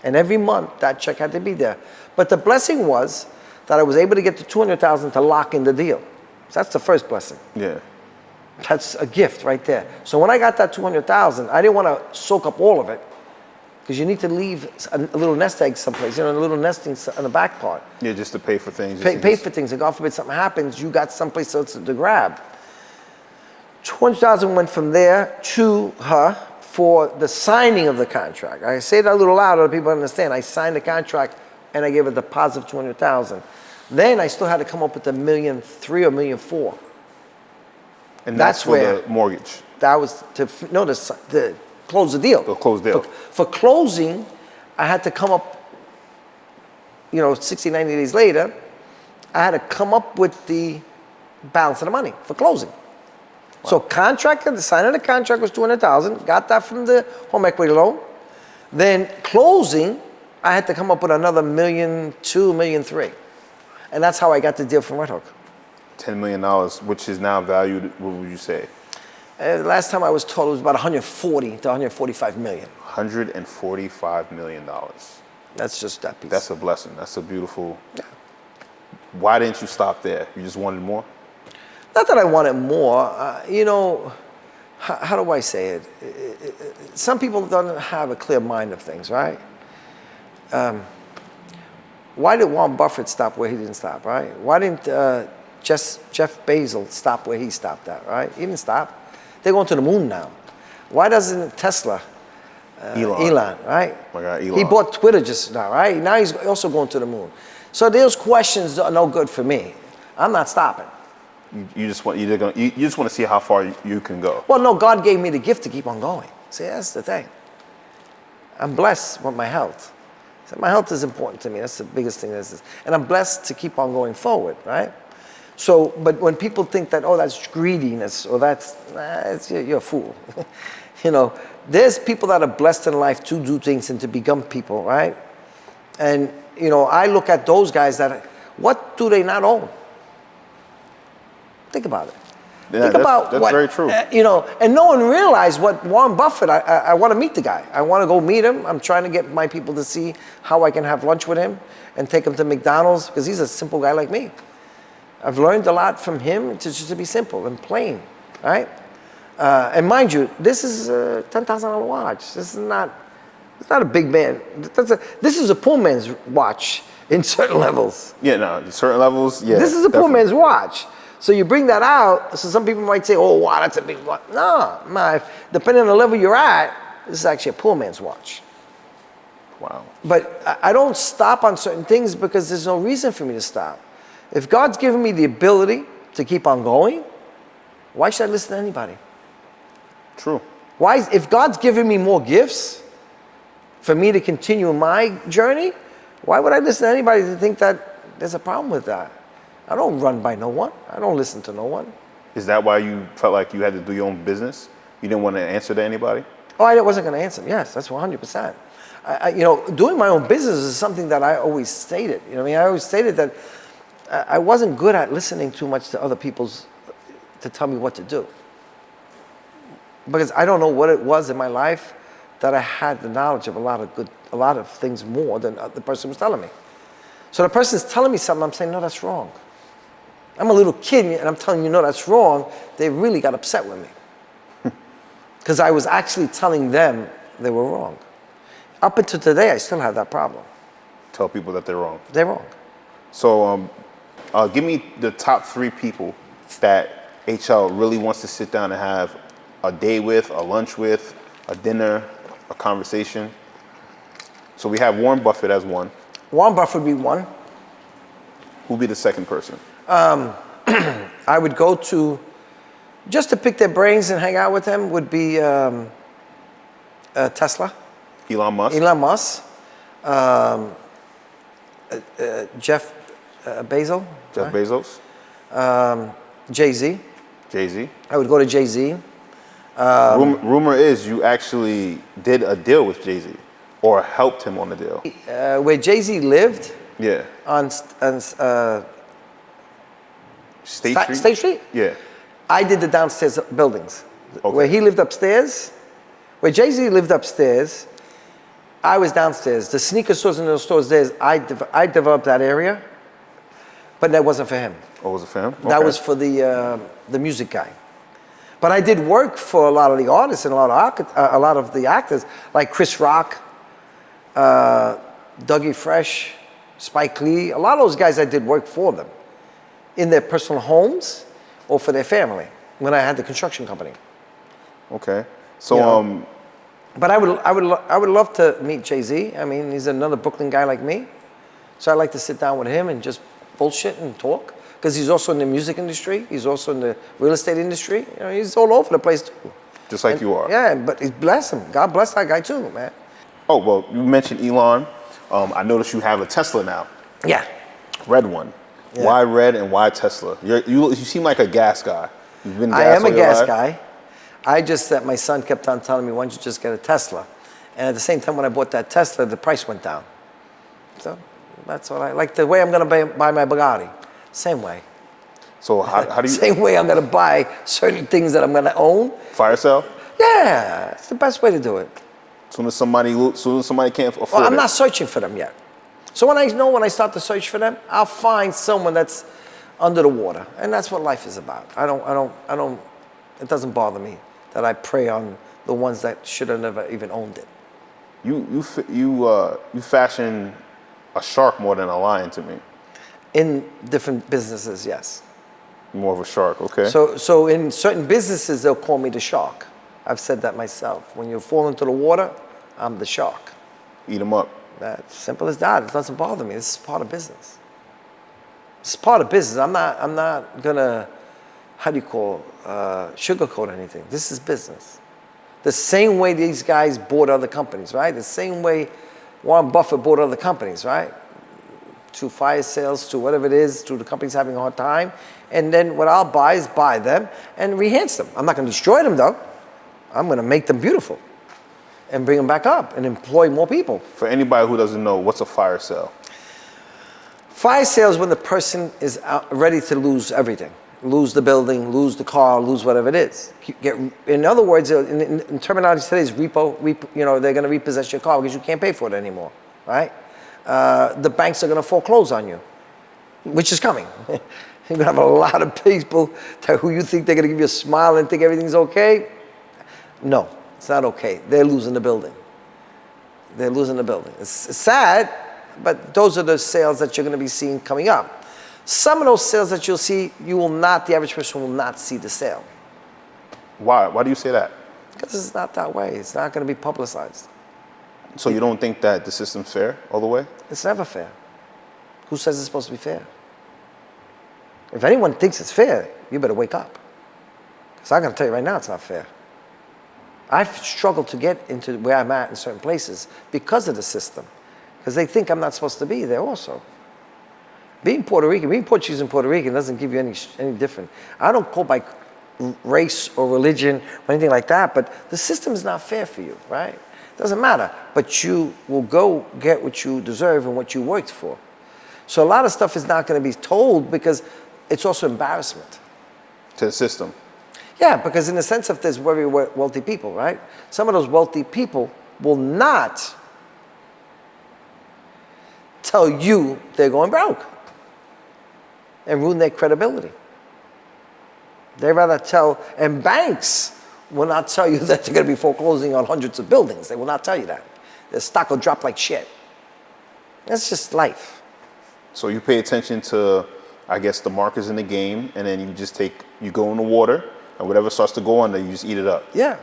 And every month that check had to be there. But the blessing was that I was able to get the $200,000 to lock in the deal. So that's the first blessing. Yeah. That's a gift right there. So when I got that $200,000, I didn't want to soak up all of it, because you need to leave a little nest egg someplace, a little nesting on the back part. Yeah, just to pay for things. Pay for things, and God forbid something happens, you got someplace else to grab. $200,000 went from there to her for the signing of the contract. I say that a little loud, other people understand. I signed the contract and I gave a deposit of $200,000. Then I still had to come up with $1.3 million or $1.4 million. And that's for the mortgage. That was to close the deal. To close the deal. For closing, I had to come up, 60, 90 days later, I had to come up with the balance of the money for closing. Wow. So the signing of the contract was $200,000, got that from the home equity loan. Then closing, I had to come up with another $1.2 million, $1.3 million. And that's how I got the deal from Red Hook. $10 million, which is now valued, what would you say? Last time I was told it was about 140 to 145 million. $145 million. That's just that piece. That's a blessing. That's a beautiful. Yeah. Why didn't you stop there? You just wanted more? Not that I wanted more. How do I say it? Some people don't have a clear mind of things, right? Why did Warren Buffett stop where he didn't stop, right? Why didn't Jeff Bezos stop where he stopped at, right? He didn't stop. They're going to the moon now. Why doesn't Tesla? Elon, right? My God, Elon. He bought Twitter just now, right? Now he's also going to the moon. So those questions are no good for me. I'm not stopping. You just want to see how far you can go. Well, no, God gave me the gift to keep on going. See, that's the thing. I'm blessed with my health. So my health is important to me. That's the biggest thing. And I'm blessed to keep on going forward, right? So, but when people think that, oh, that's greediness, or you're a fool. You know, there's people that are blessed in life to do things and to become people, right? And, you know, I look at those guys what do they not own? Think about it. Yeah, that's very true. You know, and no one realized what Warren Buffett, I want to meet the guy. I want to go meet him. I'm trying to get my people to see how I can have lunch with him and take him to McDonald's, because he's a simple guy like me. I've learned a lot from him to be simple and plain, right? And mind you, this is a $10,000 watch. It's not a big man. This is a poor man's watch in certain levels. Yeah, no, certain levels, yeah. This is a poor man's watch. So you bring that out, so some people might say, oh, wow, that's a big watch. No, depending on the level you're at, this is actually a poor man's watch. Wow. But I don't stop on certain things because there's no reason for me to stop. If God's given me the ability to keep on going, why should I listen to anybody? True. If God's given me more gifts for me to continue my journey, why would I listen to anybody to think that there's a problem with that? I don't run by no one. I don't listen to no one. Is that why you felt like you had to do your own business? You didn't want to answer to anybody? Oh, I wasn't going to answer. Yes, that's 100%. You know, doing my own business is something that I always stated. You know what I mean? I always stated that I wasn't good at listening too much to other people's to tell me what to do. Because I don't know what it was in my life that I had the knowledge of a lot of things more than the person was telling me. So the person's telling me something, I'm saying, no, that's wrong. I'm a little kid and I'm telling you, no, that's wrong. They really got upset with me. Because I was actually telling them they were wrong. Up until today, I still have that problem. Tell people that they're wrong. They're wrong. So give me the top 3 people that HL really wants to sit down and have a day with, a lunch with, a dinner, a conversation. So we have Warren Buffett as one. Warren Buffett would be one. Who'd be the second person? I would go to, just to pick their brains and hang out with them, would be Tesla. Elon Musk. Elon Musk. Jeff Bezos. Jeff Bezos. Jay-Z. Jay-Z. I would go to Jay-Z. Rumor is you actually did a deal with Jay-Z or helped him on the deal. Where Jay-Z lived? Yeah. On State Street? State Street? Yeah. I did the downstairs buildings. Okay. Where he lived upstairs, where Jay-Z lived upstairs, I was downstairs. The sneaker stores and those stores there, I developed that area, but that wasn't for him. Oh, was it for him? Okay. That was for the music guy. But I did work for a lot of the artists and a lot of the actors, like Chris Rock, Dougie Fresh, Spike Lee. A lot of those guys I did work for them in their personal homes or for their family when I had the construction company. Okay. So, but I would love to meet Jay-Z. I mean, he's another Brooklyn guy like me. So I'd like to sit down with him and just bullshit and talk. Because he's also in the music industry. He's also in the real estate industry. You know, he's all over the place too. Just like you are. Yeah, but bless him. God bless that guy too, man. Oh, well, you mentioned Elon. I noticed you have a Tesla now. Yeah. Red one. Yeah. Why red and why Tesla? You seem like a gas guy. You've been gas I am a gas life. guy. I just that my son kept on telling me, why don't you just get a Tesla? And at the same time, when I bought that Tesla, the price went down. So that's what I like. The way I'm going to buy my Bugatti, same way. So how do you? Same way I'm going to buy certain things that I'm going to own. Fire sale? Yeah, it's the best way to do it. Soon as somebody can't afford I'm it. not searching for them yet. So when I start to search for them, I'll find someone that's under the water, and that's what life is about. I don't. It doesn't bother me that I prey on the ones that should have never even owned it. You fashion a shark more than a lion to me. In different businesses, yes. More of a shark, okay. So in certain businesses, they'll call me the shark. I've said that myself. When you fall into the water, I'm the shark. Eat them up. That's simple as that. It doesn't bother me. This is part of business. It's part of business. I'm not gonna, sugarcoat anything. This is business. The same way these guys bought other companies, right? The same way Warren Buffett bought other companies, right? To fire sales, to whatever it is, to the companies having a hard time. And then what I'll buy is buy them and enhance them. I'm not gonna destroy them though. I'm gonna make them beautiful and bring them back up and employ more people. For anybody who doesn't know, what's a fire sale? Fire sale is when the person is ready to lose everything. Lose the building, lose the car, lose whatever it is. In other words, in terminology today, is repo, they're gonna repossess your car because you can't pay for it anymore, right? The banks are gonna foreclose on you, which is coming. You're gonna have a lot of people who you think they're gonna give you a smile and think everything's okay. No, it's not okay. They're losing the building. They're losing the building. It's sad, but those are the sales that you're gonna be seeing coming up. Some of those sales that you'll see, the average person will not see the sale. Why? Why do you say that? Because it's not that way. It's not gonna be publicized. So you don't think that the system's fair all the way? It's never fair. Who says it's supposed to be fair? If anyone thinks it's fair, you better wake up. Because I'm gonna tell you right now, it's not fair. I've struggled to get into where I'm at in certain places because of the system. Because they think I'm not supposed to be there also. Being Portuguese and Puerto Rican doesn't give you any different. I don't go by race or religion or anything like that, but the system is not fair for you, right? It doesn't matter, but you will go get what you deserve and what you worked for. So a lot of stuff is not gonna be told because it's also embarrassment. To the system. Yeah, because in the sense of there's very wealthy people, right? Some of those wealthy people will not tell you they're going broke and ruin their credibility. They rather tell, and banks will not tell you that they're gonna be foreclosing on hundreds of buildings. They will not tell you that. Their stock will drop like shit. That's just life. So you pay attention to, I guess, the markers in the game, and then you go in the water, and whatever starts to go under, you just eat it up. Yeah.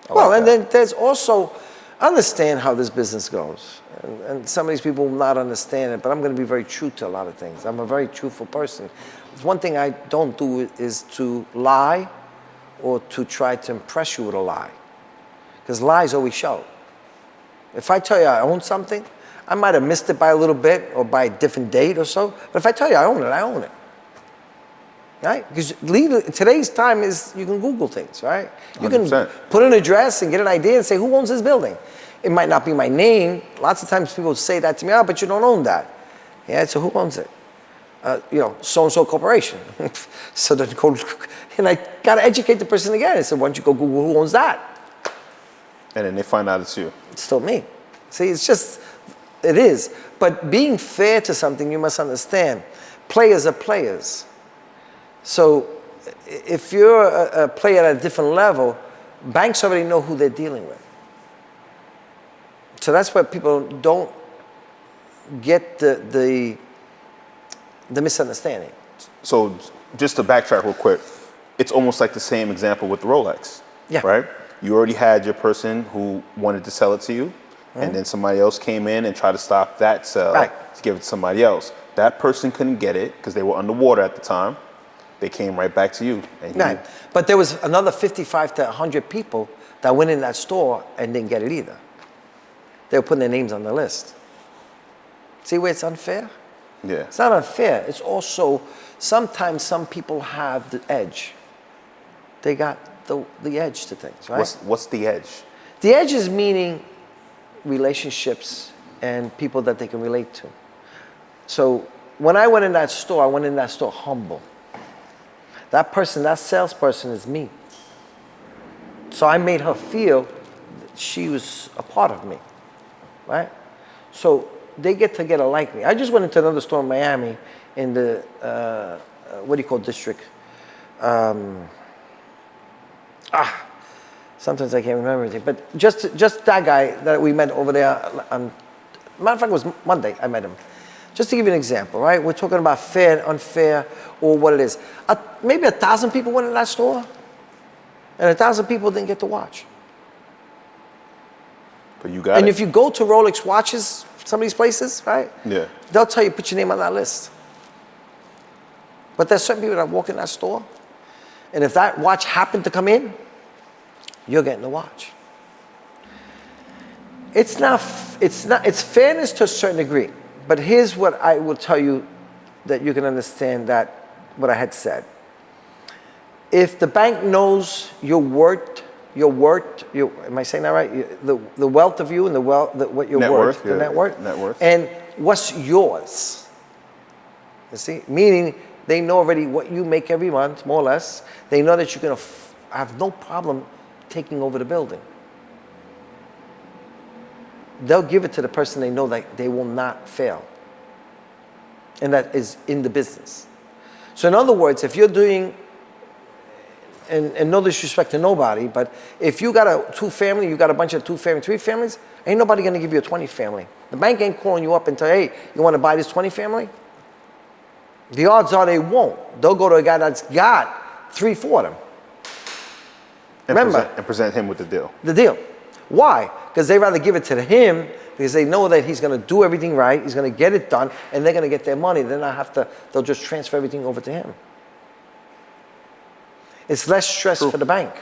And then there's also, understand how this business goes. And some of these people will not understand it, but I'm going to be very true to a lot of things. I'm a very truthful person. One thing I don't do is to lie or to try to impress you with a lie. Because lies always show. If I tell you I own something, I might have missed it by a little bit or by a different date or so, but if I tell you I own it. Right? Because today's time is you can Google things, right? You 100%. can put an address and get an idea and say, who owns this building? It might not be my name. Lots of times people say that to me, oh, but you don't own that. Yeah, so who owns it? So-and-so corporation. So then and I got to educate the person again. I said, why don't you go Google who owns that? And then they find out it's you. It's still me. See, it is. But being fair to something, you must understand. Players are players. So if you're a player at a different level, banks already know who they're dealing with. So that's why people don't get the misunderstanding. So just to backtrack real quick, it's almost like the same example with the Rolex. Yeah. Right? You already had your person who wanted to sell it to you, and then somebody else came in and tried to stop that sell to give it to somebody else. That person couldn't get it because they were underwater at the time. They came right back to you. And But there was another 55 to 100 people that went in that store and didn't get it either. They were putting their names on the list. See where it's unfair? Yeah. It's not unfair. It's also, sometimes some people have the edge. They got the edge to things, right? What's the edge? The edge is meaning relationships and people that they can relate to. So when I went in that store, humble. That person, that salesperson is me. So I made her feel that she was a part of me, right? So they get to like me. I just went into another store in Miami in the, district? Sometimes I can't remember anything. But just that guy that we met over there, matter of fact, it was Monday I met him. Just to give you an example, right? We're talking about fair and unfair, or what it is. Maybe 1,000 people went in that store, and 1,000 people didn't get to watch. But you got And it. if you go to Rolex watches, some of these places, right? Yeah. They'll tell you, put your name on that list. But there's certain people that walk in that store, and if that watch happened to come in, you're getting the watch. It's fairness to a certain degree. But here's what I will tell you that you can understand that what I had said. If the bank knows your worth, am I saying that right? The wealth of you and what you're worth, the net worth, and what's yours. You see, meaning they know already what you make every month, more or less. They know that you're gonna have no problem taking over the building. They'll give it to the person they know that they will not fail. And that is in the business. So in other words, if you're doing, and no disrespect to nobody, but if you got a 2-family, you got a bunch of 2-family, 3-families, ain't nobody gonna give you a 20-family. The bank ain't calling you up and tell, hey, you wanna buy this 20-family? The odds are they won't. They'll go to a guy that's got 3-4 of them. And present him with the deal. The deal. Why? Because they rather give it to him because they know that he's going to do everything right, he's going to get it done, and they're going to get their money. They'll just transfer everything over to him. It's less stress for the bank.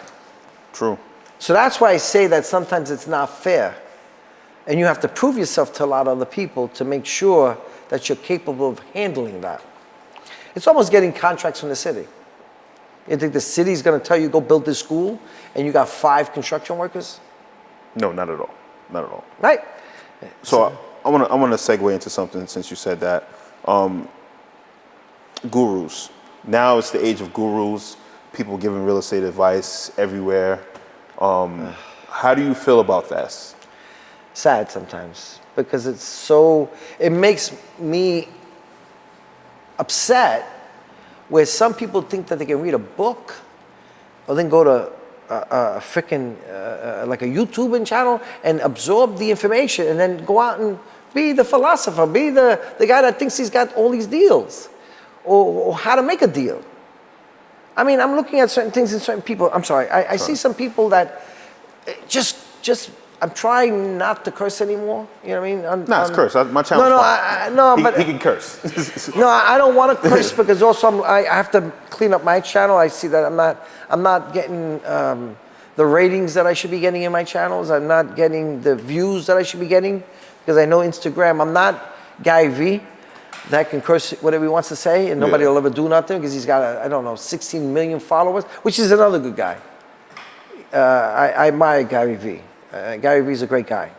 True. So that's why I say that sometimes it's not fair. And you have to prove yourself to a lot of other people to make sure that you're capable of handling that. It's almost getting contracts from the city. You think the city's going to tell you, go build this school, and you got 5 construction workers? No, not at all. Not at all. Right. So I want to segue into something since you said that. Gurus. Now it's the age of gurus. People giving real estate advice everywhere. How do you feel about that? Sad sometimes because it makes me upset where some people think that they can read a book or then go to a freaking like a YouTube channel and absorb the information and then go out and be the philosopher, be the guy that thinks he's got all these deals or how to make a deal. I mean, I'm looking at certain things in certain people. I'm sorry. I see some people that just I'm trying not to curse anymore. You know what I mean? It's curse. My channel. But he can curse. No, I don't want to curse because also I have to clean up my channel. I see that I'm not getting the ratings that I should be getting in my channels. I'm not getting the views that I should be getting because I know Instagram. I'm not Guy V that can curse whatever he wants to say and nobody will ever do nothing because he's got 16 million followers, which is another good guy. I admire Gary V. Gary Vee's a great guy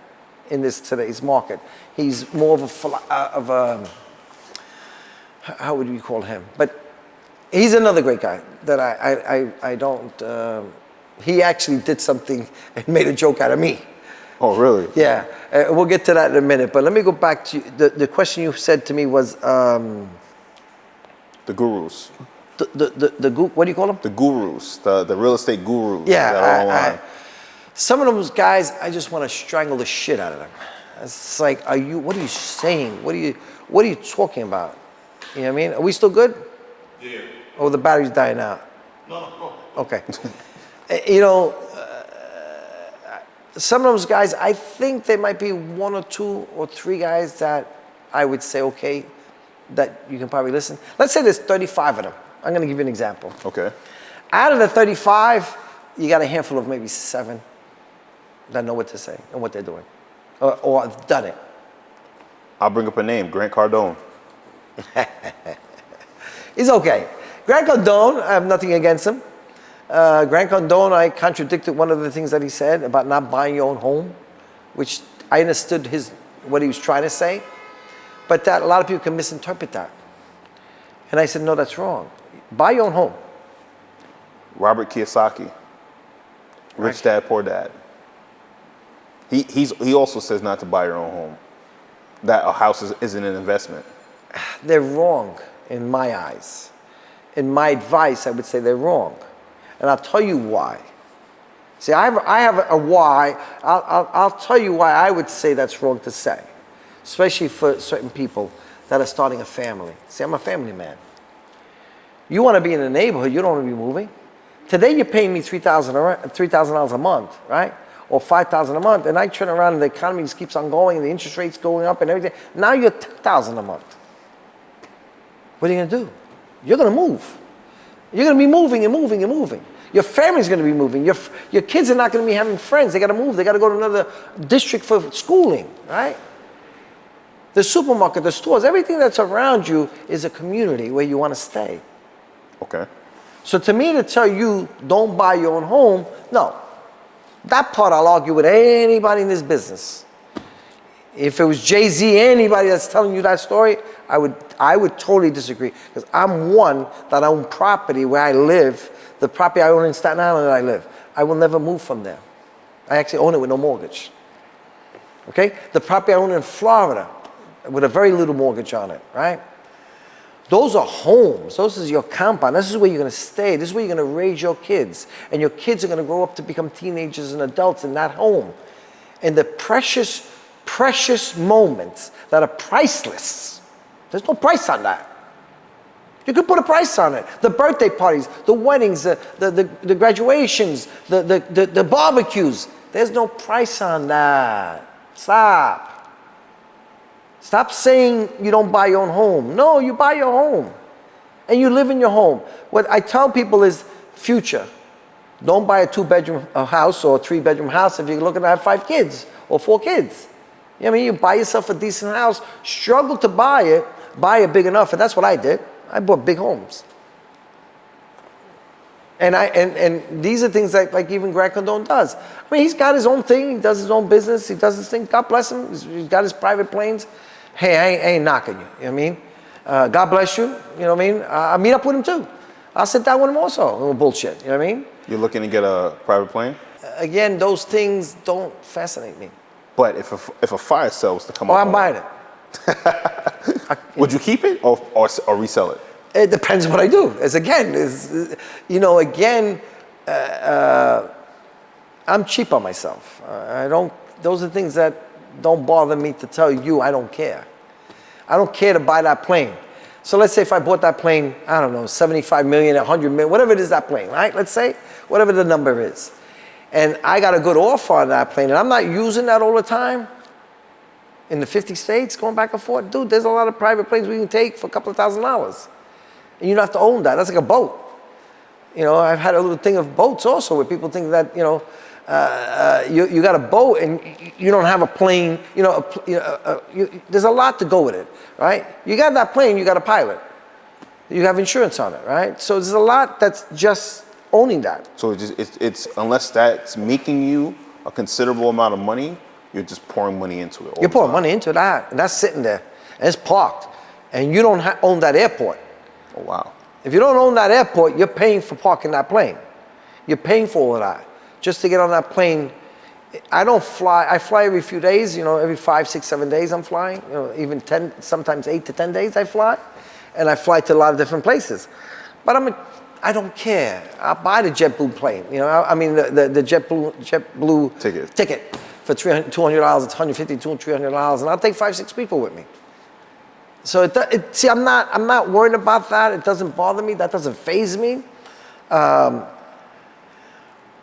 in today's market. He's more of a how would you call him? But he's another great guy that I don't. He actually did something and made a joke out of me. Oh, really? Yeah. We'll get to that in a minute. But let me go back to the question you said to me was the gurus. What do you call them? The gurus, the real estate gurus. Yeah. Some of those guys, I just want to strangle the shit out of them. It's like, what are you saying? What are you talking about? You know what I mean? Are we still good? Yeah. Oh, the battery's dying out. No. Okay. Some of those guys, I think there might be 1 or 2 or 3 guys that I would say, okay, that you can probably listen. Let's say there's 35 of them. I'm going to give you an example. Okay. Out of the 35, you got a handful of maybe 7 that know what to say and what they're doing or have done it. I'll bring up a name, Grant Cardone. He's okay. Grant Cardone, I have nothing against him. Grant Cardone, I contradicted one of the things that he said about not buying your own home, which I understood what he was trying to say, but that a lot of people can misinterpret that. And I said, no, that's wrong. Buy your own home. Robert Kiyosaki, Rich Dad, Poor Dad. He also says not to buy your own home. That a house isn't an investment. They're wrong in my eyes. In my advice, I would say they're wrong. And I'll tell you why. See, I have a why. I'll tell you why I would say that's wrong to say, especially for certain people that are starting a family. See, I'm a family man. You want to be in the neighborhood, you don't want to be moving. Today you're paying me $3,000 a month, right? Or $5,000 a month, and I turn around and the economy just keeps on going and the interest rates going up and everything. Now you're $10,000 a month. What are you gonna do? You're gonna move. You're gonna be moving and moving and moving. Your family's gonna be moving. Your kids are not gonna be having friends. They gotta move. They gotta go to another district for schooling, right? The supermarket, the stores, everything that's around you is a community where you wanna stay. Okay. So to me, to tell you, don't buy your own home, no. That part I'll argue with anybody in this business. If it was Jay-Z, anybody that's telling you that story, I would totally disagree. Because I'm one that own property where I live, the property I own in Staten Island that I live. I will never move from there. I actually own it with no mortgage. Okay? The property I own in Florida with a very little mortgage on it, right? Those are homes. Those is your compound. This is where you're going to stay. This is where you're going to raise your kids. And your kids are going to grow up to become teenagers and adults in that home. And the precious, precious moments that are priceless. There's no price on that. You could put a price on it. The birthday parties, the weddings, the graduations, the barbecues. There's no price on that. Stop. Stop saying you don't buy your own home. No, you buy your home. And you live in your home. What I tell people is future. Don't buy a 2-bedroom house or a 3-bedroom house if you're looking to have 5 kids or 4 kids. You know what I mean? You buy yourself a decent house, struggle to buy it big enough, and that's what I did. I bought big homes. And these are things that like even Grant Cardone does. I mean, he's got his own thing. He does his own business. He does his thing. God bless him. He's got his private planes. Hey, I ain't knocking you. You know what I mean? God bless you. You know what I mean? I'll meet up with him too. I'll sit down with him also. A little bullshit. You know what I mean? You're looking to get a private plane? Again, those things don't fascinate me. But if a fire sale was to come up, I'm buying it. Would you keep it or resell it? It depends what I do. I'm cheap on myself. Those are things that don't bother me to tell you. I don't care. I don't care to buy that plane. So let's say if I bought that plane, I don't know, 75 million, 100 million, whatever it is that plane, right? Let's say, whatever the number is. And I got a good offer on that plane, and I'm not using that all the time. In the 50 states, going back and forth, dude, there's a lot of private planes we can take for a couple of $1,000s. And you don't have to own that. That's like a boat. You know, I've had a little thing of boats also where people think that, you know, you got a boat and you don't have a plane. You know, there's a lot to go with it, right? You got that plane, you got a pilot. You have insurance on it, right? So there's a lot that's just owning that. So it's unless that's making you a considerable amount of money, you're just pouring money into it. You're pouring money into that, and that's sitting there, and it's parked, and you don't own that airport. Oh, wow. If you don't own that airport, you're paying for parking that plane. You're paying for all of that. Just to get on that plane, I don't fly. I fly every few days, you know, every 5, 6, 7 days I'm flying. You know, even 10, sometimes 8 to 10 days I fly. And I fly to a lot of different places. But I don't care. I'll buy the JetBlue plane. You know, the JetBlue ticket for $200, it's $150, $300, and I'll take 5, 6 people with me. So see, I'm not worried about that. It doesn't bother me. That doesn't faze me.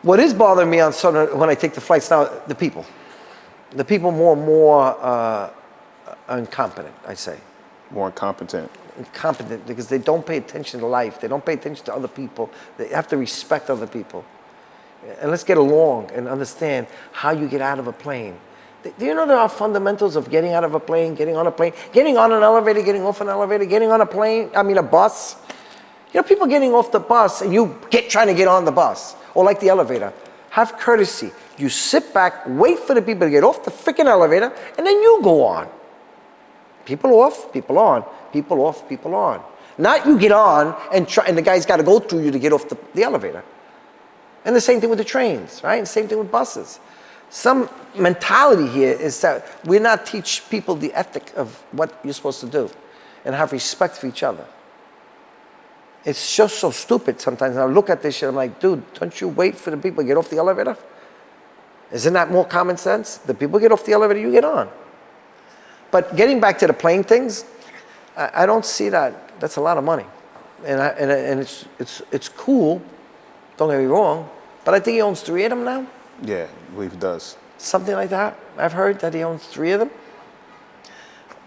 What is bothering me when I take the flights now, the people. The people more and more incompetent, I say. More incompetent. Incompetent because they don't pay attention to life. They don't pay attention to other people. They have to respect other people. And let's get along and understand how you get out of a plane. Do you know there are fundamentals of getting out of a plane, getting on a plane, getting on an elevator, getting off an elevator, getting on a bus? You know, people getting off the bus and you trying to get on the bus or like the elevator. Have courtesy. You sit back, wait for the people to get off the freaking elevator, and then you go on. People off, people on, people off, people on. Not you get on and the guy's got to go through you to get off the elevator. And the same thing with the trains, right? And same thing with buses. Some mentality here is that we're not teach people the ethic of what you're supposed to do and have respect for each other. It's just so stupid sometimes. I look at this shit, I'm like, dude, don't you wait for the people to get off the elevator? Isn't that more common sense? The people get off the elevator, you get on. But getting back to the plane things, I don't see that. That's a lot of money, and it's cool. Don't get me wrong, but I think he owns 3 of them now. Yeah, I believe he does. Something like that. I've heard that he owns 3 of them.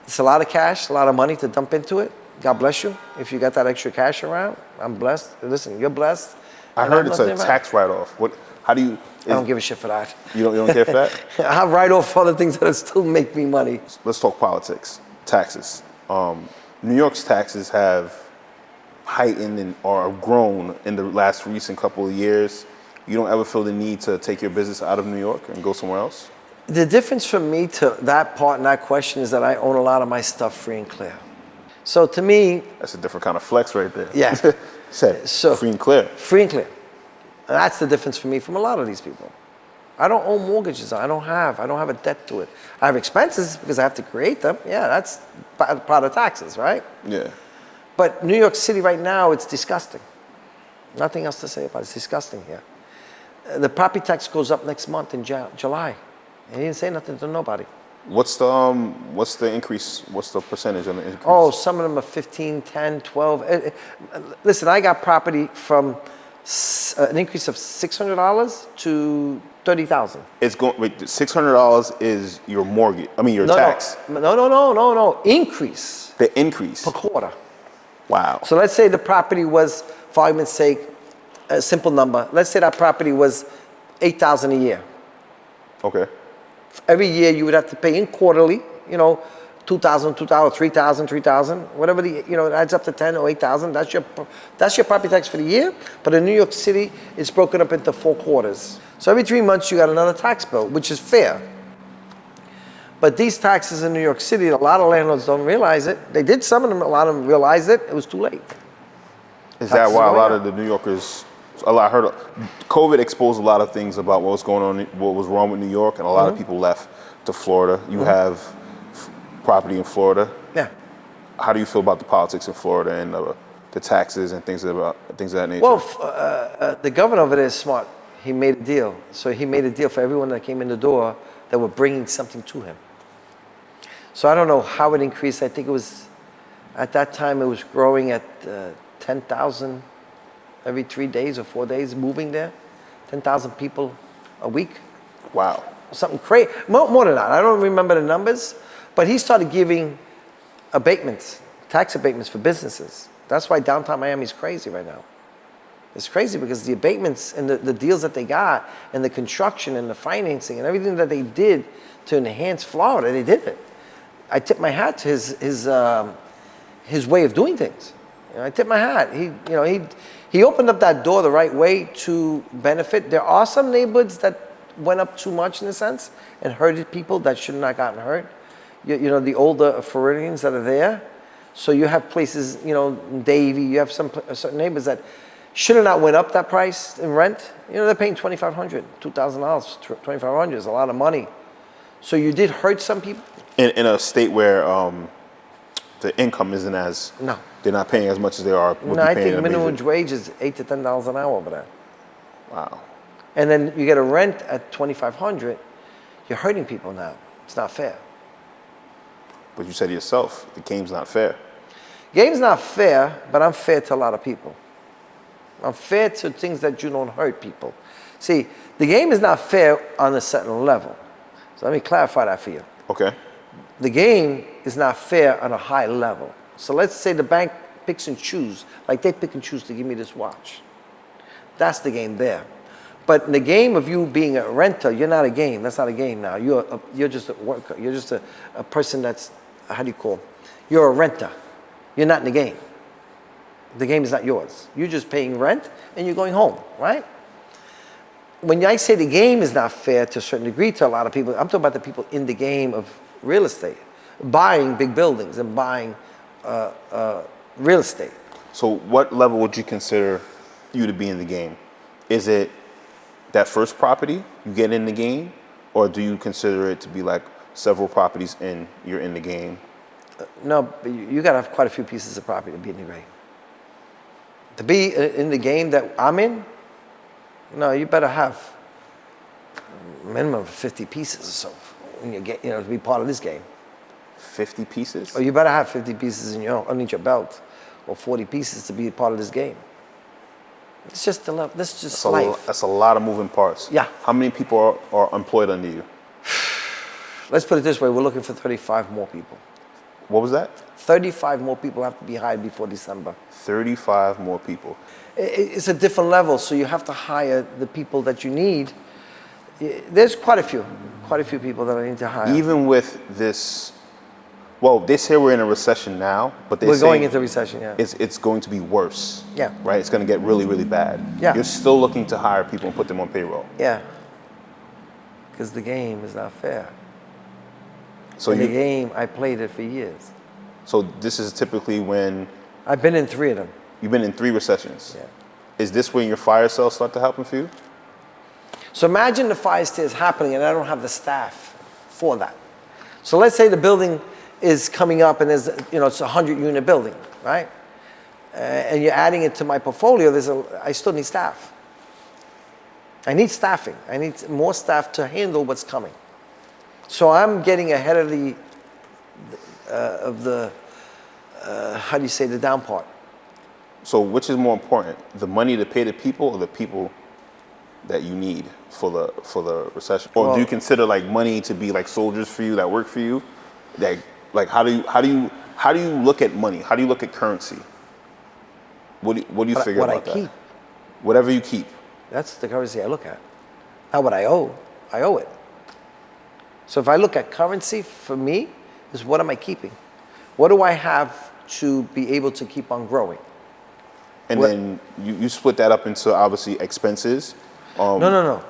It's a lot of cash, a lot of money to dump into it. God bless you. If you got that extra cash around, I'm blessed. Listen, you're blessed. I heard it's a tax write-off. How do you? I don't give a shit for that. You don't care for that? I write off other things that still make me money. Let's talk politics, taxes. New York's taxes have heightened and or grown in the last recent couple of years. You don't ever feel the need to take your business out of New York and go somewhere else? The difference for me to that part and that question is that I own a lot of my stuff free and clear. So to me, that's a different kind of flex right there. Yeah. So free and clear. Free and clear. And that's the difference for me from a lot of these people. I don't own mortgages. I don't have a debt to it. I have expenses because I have to create them. Yeah, that's part of taxes, right? Yeah. But New York City right now, it's disgusting. Nothing else to say about it. It's disgusting here. The property tax goes up next month in July. And he didn't say nothing to nobody. What's the increase? What's the percentage on the increase? Oh, some of them are 15, 10, 12. Listen, I got property from an increase of $600 to $30,000. It's going. Wait, $600 is your mortgage. I mean, your tax. No. Increase. The increase per quarter. Wow. So let's say the property was, for argument's sake, a simple number. Let's say that property was $8,000 a year. Okay. Every year you would have to pay in quarterly, $2,000, $3,000, whatever it adds up to 10 or 8,000. That's your property tax for the year. But in New York City, it's broken up into 4 quarters. So every 3 months you got another tax bill, which is fair. But these taxes in New York City, a lot of landlords don't realize it. They did, some of them, a lot of them realized it. It was too late. Is that why a lot of the New Yorkers? I heard COVID exposed a lot of things about what was going on, what was wrong with New York, and a lot of people left to Florida. You have property in Florida. Yeah. How do you feel about the politics in Florida and the taxes and things of that nature? Well, the governor over there is smart. He made a deal. So he made a deal for everyone that came in the door that were bringing something to him. So I don't know how it increased. I think it was, at that time, it was growing at 10,000 every 3 days or 4 days, moving there. 10,000 people a week. Wow. Something crazy. More than that. I don't remember the numbers. But he started giving abatements, tax abatements for businesses. That's why downtown Miami is crazy right now. It's crazy because the abatements and the deals that they got and the construction and the financing and everything that they did to enhance Florida, they did it. I tip my hat to his way of doing things. I tip my hat. He opened up that door the right way to benefit. There are some neighborhoods that went up too much in a sense and hurted people that should not have gotten hurt. The older Floridians that are there. So you have places, Davie, you have some certain neighbors that should have not went up that price in rent. They're paying $2,500, $2,000, $2,500 is a lot of money. So you did hurt some people. In a state where the income isn't as, no, they're not paying as much as they are. No, I think minimum wage is $8 to $10 an hour over there. Wow. And then you get a rent at $2,500. You're hurting people now. It's not fair. But you said yourself, the game's not fair. Game's not fair, but I'm fair to a lot of people. I'm fair to things that you don't hurt people. See, the game is not fair on a certain level. So let me clarify that for you. Okay. The game is not fair on a high level. So let's say the bank picks and chooses, like they pick and choose to give me this watch. That's the game there. But in the game of you being a renter, you're not a game. That's not a game now. You're just a worker. You're just a person that's, how do you call? You're a renter. You're not in the game. The game is not yours. You're just paying rent and you're going home, right? When I say the game is not fair to a certain degree to a lot of people, I'm talking about the people in the game of real estate, buying big buildings and buying real estate. So what level would you consider you to be in the game? Is it that first property you get in the game, or do you consider it to be like several properties in, you're in the game? No, but you got to have quite a few pieces of property to be in the game. To be in the game that I'm in, no, you better have a minimum of 50 pieces or so when you get, to be part of this game. 50 pieces? Or you better have 50 pieces in underneath your belt, or 40 pieces to be a part of this game. It's just that's just life. That's a lot of moving parts. Yeah. How many people are employed under you? Let's put it this way, we're looking for 35 more people. What was that? 35 more people have to be hired before December. 35 more people. It's a different level, so you have to hire the people that you need. There's quite a few people that I need to hire. Even with this, well, they say we're in a recession now, but we're going into recession, yeah. It's going to be worse. Yeah. Right? It's going to get really, really bad. Yeah. You're still looking to hire people and put them on payroll. Yeah. Because the game is not fair. So the game, I played it for years. So this is typically when... I've been in 3 of them. You've been in 3 recessions. Yeah. Is this when your fire sales start to happen for you? So imagine the fire sale is happening and I don't have the staff for that. So let's say the building is coming up and there's, it's a 100-unit building, right? And you're adding it to my portfolio, I still need staff. I need staffing. I need more staff to handle what's coming. So I'm getting ahead of the how do you say, the down part. So which is more important, the money to pay the people or the people that you need for the recession? Or do you consider like money to be like soldiers for you that work for you? That like how do you look at money? How do you look at currency? What do you figure about that? What I keep. Whatever you keep. That's the currency I look at. Not what I owe it. So if I look at currency, for me, is what am I keeping? What do I have to be able to keep on growing? And then you split that up into obviously expenses. No.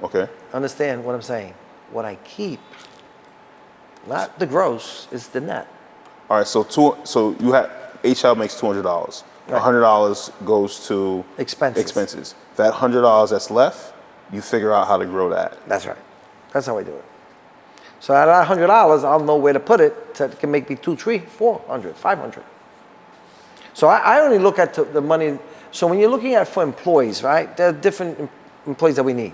Okay. Understand what I'm saying. What I keep, not the gross, is the net. All right, so you have HL makes $200. Right. $100 goes to expenses. That $100 that's left, you figure out how to grow that. That's right. That's how I do it. So at $100, I'll know where to put it that can make me 200, 300, 400, 500. So I only look at the money. So when you're looking at for employees, right, there are different employees that we need.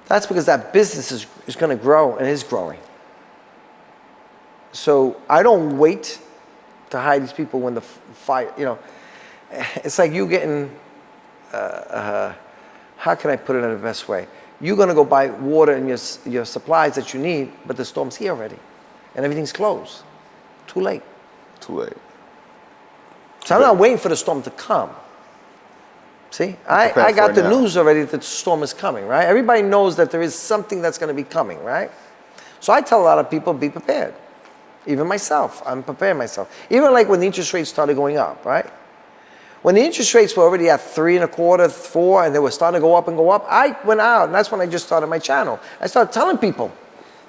That's because that business is going to grow and is growing. So I don't wait to hire these people when the fire, it's like you getting, how can I put it in the best way? You're going to go buy water and your supplies that you need, but the storm's here already. And everything's closed. Too late. Too late. So I'm not waiting for the storm to come. See, I got the news already that the storm is coming, right? Everybody knows that there is something that's going to be coming, right? So I tell a lot of people, be prepared. Even myself, I'm preparing myself. Even like when the interest rates started going up, right? When the interest rates were already at 3.25%, 4%, and they were starting to go up, I went out, and that's when I just started my channel. I started telling people,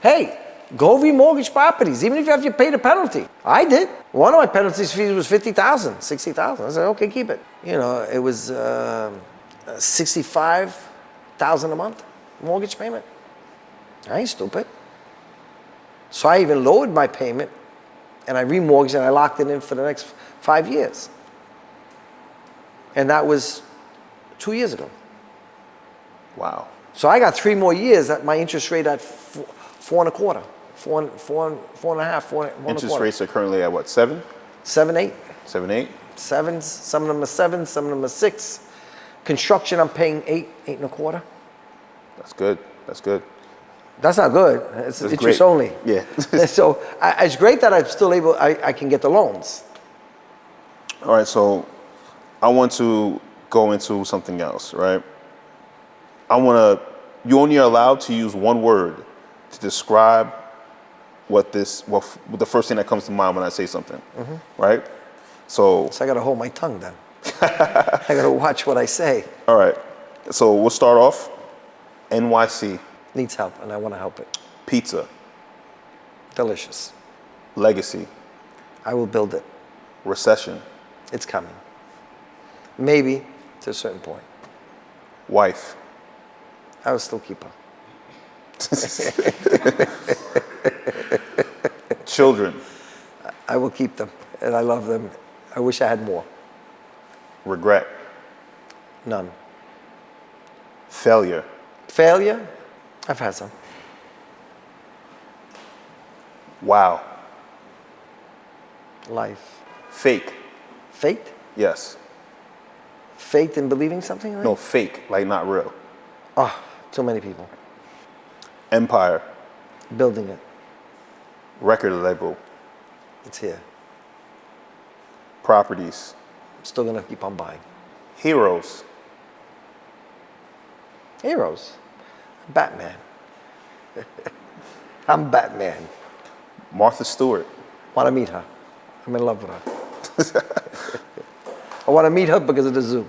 hey, go remortgage properties, even if you have to pay the penalty. I did. One of my penalties fees was $50,000, $60,000. I said, okay, keep it. It was $65,000 a month mortgage payment. I ain't stupid. So I even lowered my payment, and I remortgaged, and I locked it in for the next 5 years. And that was 2 years ago. Wow. So I got 3 more years at my interest rate at 4.25%, 4.5%. Interest rates are currently at what, 7? 7, 8. 7, 8? 7s, some of them are 7, some of them are 6. Construction, I'm paying 8, 8.25%. That's good. That's good. That's not good. It's interest only. Yeah. So it's great that I'm still able, I can get the loans. All right, so I want to go into something else, right? You only are allowed to use one word to describe what the first thing that comes to mind when I say something, right? So I got to hold my tongue then. I got to watch what I say. All right, so we'll start off. NYC. Needs help, and I want to help it. Pizza. Delicious. Legacy. I will build it. Recession. It's coming. Maybe to a certain point. Wife. I will still keep her. Children. I will keep them, and I love them. I wish I had more. Regret. None. Failure. Failure? I've had some. Wow. Life. Fake. Faith? Yes. Faith in believing something? Right? No, fake, like not real. Oh, too many people. Empire. Building it. Record label. It's here. Properties. I'm still gonna keep on buying. Heroes. Heroes. Batman. I'm Batman. Martha Stewart. Want to meet her. I'm in love with her. I want to meet her because of the zoo.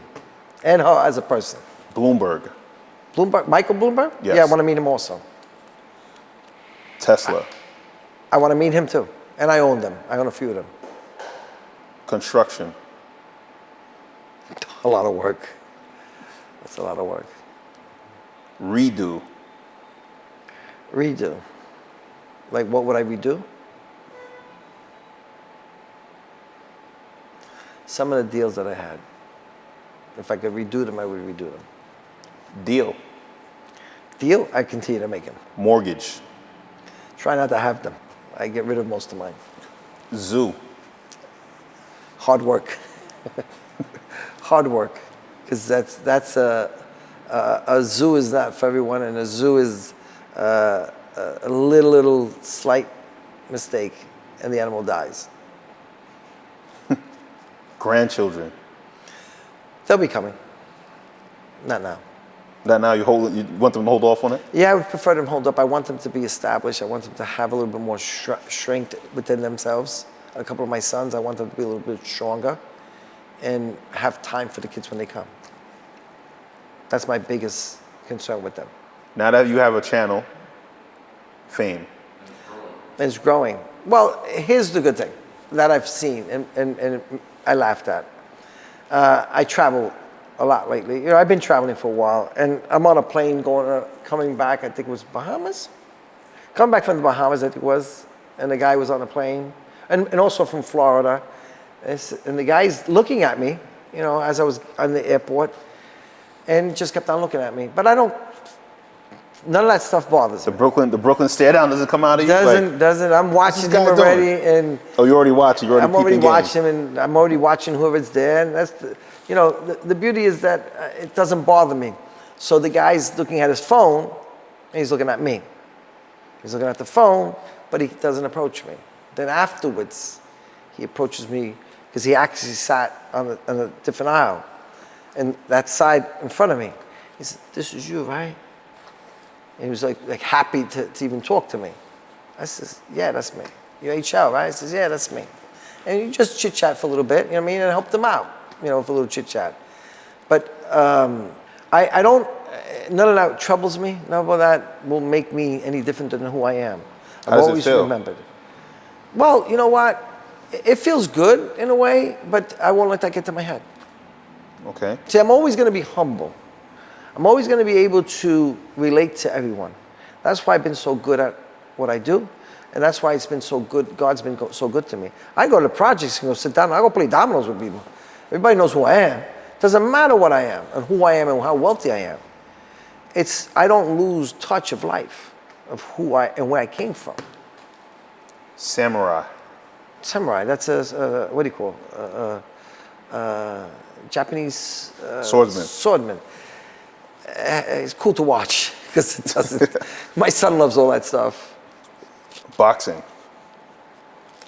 And her as a person. Bloomberg. Bloomberg, Michael Bloomberg? Yes. Yeah, I want to meet him also. Tesla. I want to meet him too. And I own them. I own a few of them. Construction. A lot of work. That's a lot of work. Redo. Redo. Like, what would I redo? Some of the deals that I had. If I could redo them, I would redo them. Deal. Deal, I continue to make them. Mortgage. Try not to have them. I get rid of most of mine. Zoo. Hard work. Hard work. Because that's a zoo is not for everyone, and a zoo is a little slight mistake, and the animal dies. Grandchildren. They'll be coming. Not now. That now you want them to hold off on it? Yeah, I would prefer them hold up. I want them to be established. I want them to have a little bit more strength within themselves. A couple of my sons, I want them to be a little bit stronger and have time for the kids when they come. That's my biggest concern with them. Now that you have a channel, fame. It's growing. Well, here's the good thing that I've seen, and I laughed at. I travel a lot lately. You know, I've been traveling for a while, and I'm on a plane coming back. I think it was Bahamas. Coming back from the Bahamas, I think it was, and the guy was on a plane, and also from Florida, and the guy's looking at me, you know, as I was on the airport, and just kept on looking at me. But I don't. None of that stuff bothers me. The Brooklyn stare down doesn't come out of you? Doesn't. I'm watching him already, and oh, you already watching. You already. I'm already watching, and I'm already watching whoever's there, and that's you know, the beauty is that it doesn't bother me. So the guy's looking at his phone, and he's looking at me. He's looking at the phone, but he doesn't approach me. Then afterwards, he approaches me because he actually sat on a different aisle, and that side in front of me. He said, "This is you, right?" And he was like happy to even talk to me. I says, "Yeah, that's me. You're HL, right?" He says, "Yeah, that's me." And you just chit chat for a little bit, you know what I mean, and help them out, you know, for a little chit chat. But I don't. None of that troubles me. None of that will make me any different than who I am. I've always remembered. Well, you know what? It feels good in a way, but I won't let that get to my head. Okay. See, I'm always going to be humble. I'm always going to be able to relate to everyone. That's why I've been so good at what I do, and that's why it's been so good. God's been so good to me. I go to projects and go sit down. I go play dominoes with people. Everybody knows who I am. Doesn't matter what I am and who I am and how wealthy I am. I don't lose touch of life, of who I and where I came from. Samurai. Samurai. That's what do you call Japanese Swordsman. Swordman. It's cool to watch because it doesn't. My son loves all that stuff. Boxing.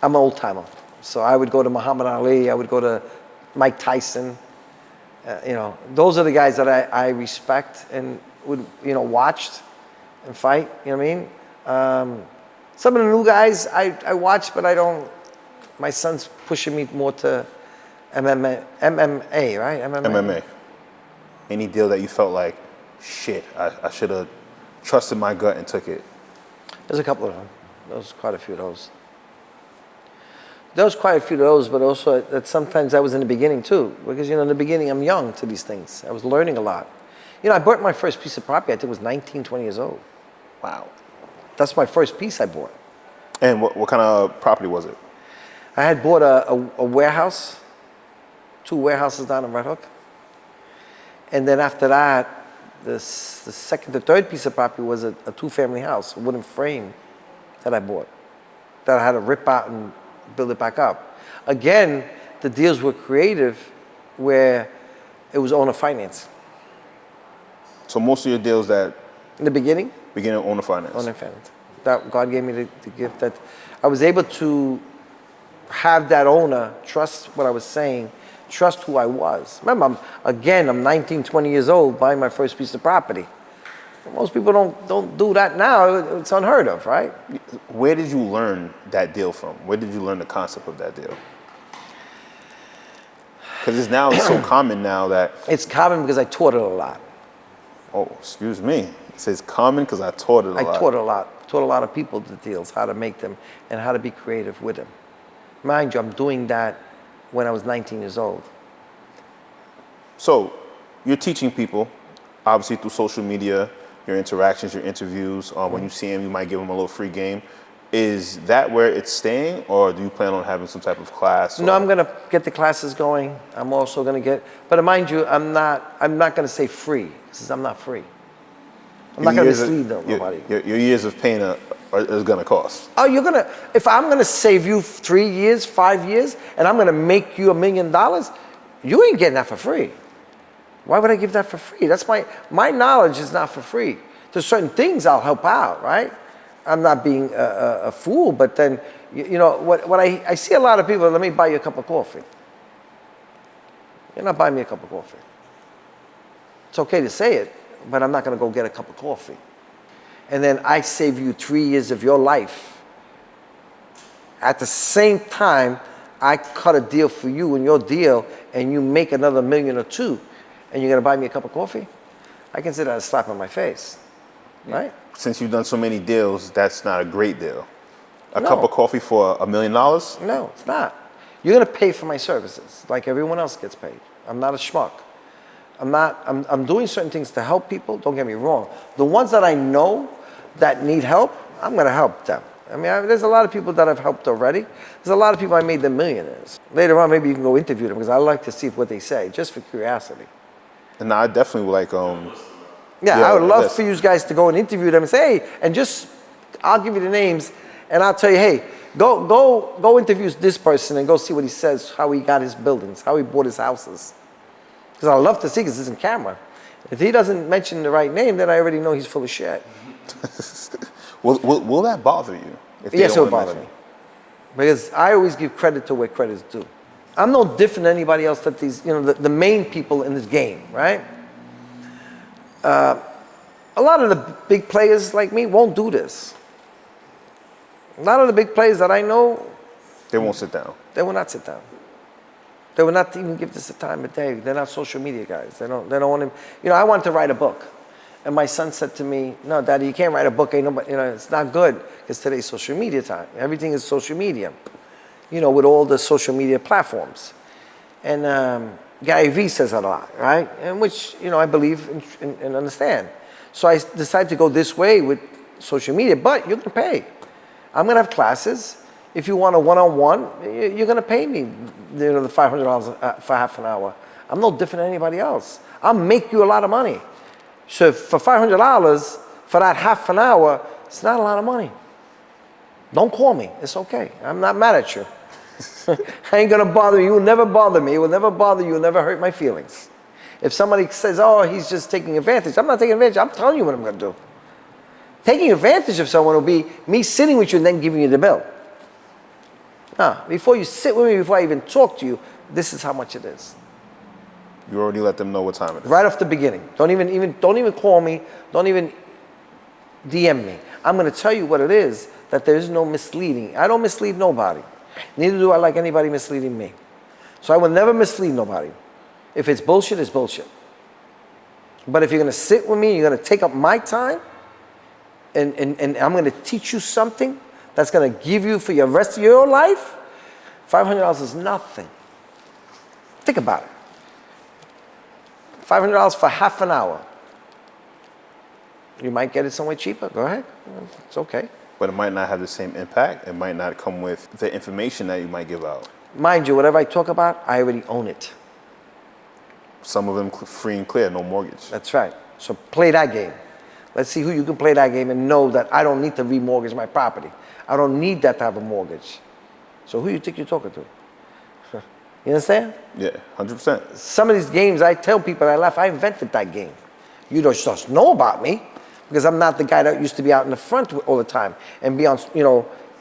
I'm an old timer, so I would go to Muhammad Ali. I would go to Mike Tyson. You know, those are the guys that I respect and would watched and fight. You know what I mean? Some of the new guys I watch, but I don't. My son's pushing me more to MMA, right? MMA. Any deal that you felt like, shit, I should have trusted my gut and took it? There's a couple of them. There's quite a few of those. There was quite a few of those, but also that sometimes I was in the beginning too, because in the beginning I'm young to these things. I was learning a lot. I bought my first piece of property. I think it was 19, 20 years old. Wow. That's my first piece I bought. And what kind of property was it? I had bought a warehouse, 2 warehouses down in Red Hook. And then after that, the third piece of property was a 2-family house, a wooden frame that I bought. that I had to rip out and build it back up. Again, the deals were creative where it was owner finance. So most of your deals that In the beginning, owner finance. owner finance. That God gave me the gift that I was able to have that owner trust what I was saying, trust who I was. Remember, I'm 19, 20 years old buying my first piece of property. Most people don't do that now. It's unheard of, right? Where did you learn that deal from? Where did you learn the concept of that deal? Because it's so common now that... It's common because I taught it a lot. Oh, excuse me. It says common because I taught it a lot. I taught a lot. Taught a lot of people the deals, how to make them, and how to be creative with them. Mind you, I'm doing that when I was 19 years old. So, you're teaching people, obviously through social media, your interactions, your interviews. When you see them, you might give them a little free game. Is that where it's staying, or do you plan on having some type of class? No, I'm gonna get the classes going. I'm also gonna but mind you, I'm not gonna say free, because I'm not free. I'm not gonna mislead nobody. Your years of pain is gonna cost. Oh, if I'm gonna save you 3 years, 5 years, and I'm gonna make you $1 million, you ain't getting that for free. Why would I give that for free? That's my knowledge is not for free. There's certain things I'll help out, right? I'm not being a fool, but then, what I see a lot of people, let me buy you a cup of coffee. You're not buying me a cup of coffee. It's okay to say it, but I'm not gonna go get a cup of coffee. And then I save you 3 years of your life. At the same time, I cut a deal for you and your deal, and you make another $1 million or $2 million, and you're gonna buy me a cup of coffee? I consider that a slap on my face, right? Since you've done so many deals, that's not a great deal. A cup of coffee for $1 million? No, it's not. You're gonna pay for my services like everyone else gets paid. I'm not a schmuck. I'm doing certain things to help people, don't get me wrong. The ones that I know that need help, I'm gonna help them. I mean, there's a lot of people that I've helped already. There's a lot of people I made them millionaires. Later on, maybe you can go interview them, because I like to see what they say, just for curiosity. And I definitely would like, I would love for you guys to go and interview them and say, hey, and I'll give you the names, and I'll tell you, hey, go interview this person and go see what he says, how he got his buildings, how he bought his houses. Because I love to see, because it's in camera. If he doesn't mention the right name, then I already know he's full of shit. Will that bother you? Yes, it will bother me. Because I always give credit to where credit is due. I'm no different than anybody else that the main people in this game, right? A lot of the big players like me won't do this. A lot of the big players that I know, they won't sit down. They will not sit down. They will not even give this the time of day. They're not social media guys. They don't want him. I wanted to write a book. And my son said to me, no, Daddy, you can't write a book. Ain't nobody, it's not good, because today's social media time. Everything is social media, with all the social media platforms. And Gary Vee says that a lot, right? And which, I believe and understand. So I decided to go this way with social media, but you can pay. I'm gonna have classes. If you want a one-on-one, you're gonna pay me, the $500 for half an hour. I'm no different than anybody else. I'll make you a lot of money. So for $500 for that half an hour, it's not a lot of money. Don't call me. It's okay. I'm not mad at you. I ain't gonna bother you. You will never bother me. It will never bother you. It will never hurt my feelings. If somebody says, oh, he's just taking advantage, I'm not taking advantage. I'm telling you what I'm gonna do. Taking advantage of someone will be me sitting with you and then giving you the bill. No, before you sit with me, before I even talk to you, this is how much it is. You already let them know what time it is. Right off the beginning. Don't even call me. Don't even DM me. I'm going to tell you what it is, that there is no misleading. I don't mislead nobody. Neither do I like anybody misleading me. So I will never mislead nobody. If it's bullshit, it's bullshit. But if you're going to sit with me, you're going to take up my time, and I'm going to teach you something that's going to give you for your rest of your life, $500 is nothing. Think about it. $500 for half an hour. You might get it somewhere cheaper. Go ahead. It's okay. But it might not have the same impact. It might not come with the information that you might give out. Mind you, whatever I talk about, I already own it. Some of them free and clear, no mortgage. That's right. So play that game. Let's see who you can play that game and know that I don't need to remortgage my property. I don't need that to have a mortgage. So who you think you're talking to? You understand? Yeah, 100%. Some of these games, I tell people I laugh, I invented that game. You don't just know about me because I'm not the guy that used to be out in the front all the time and be on,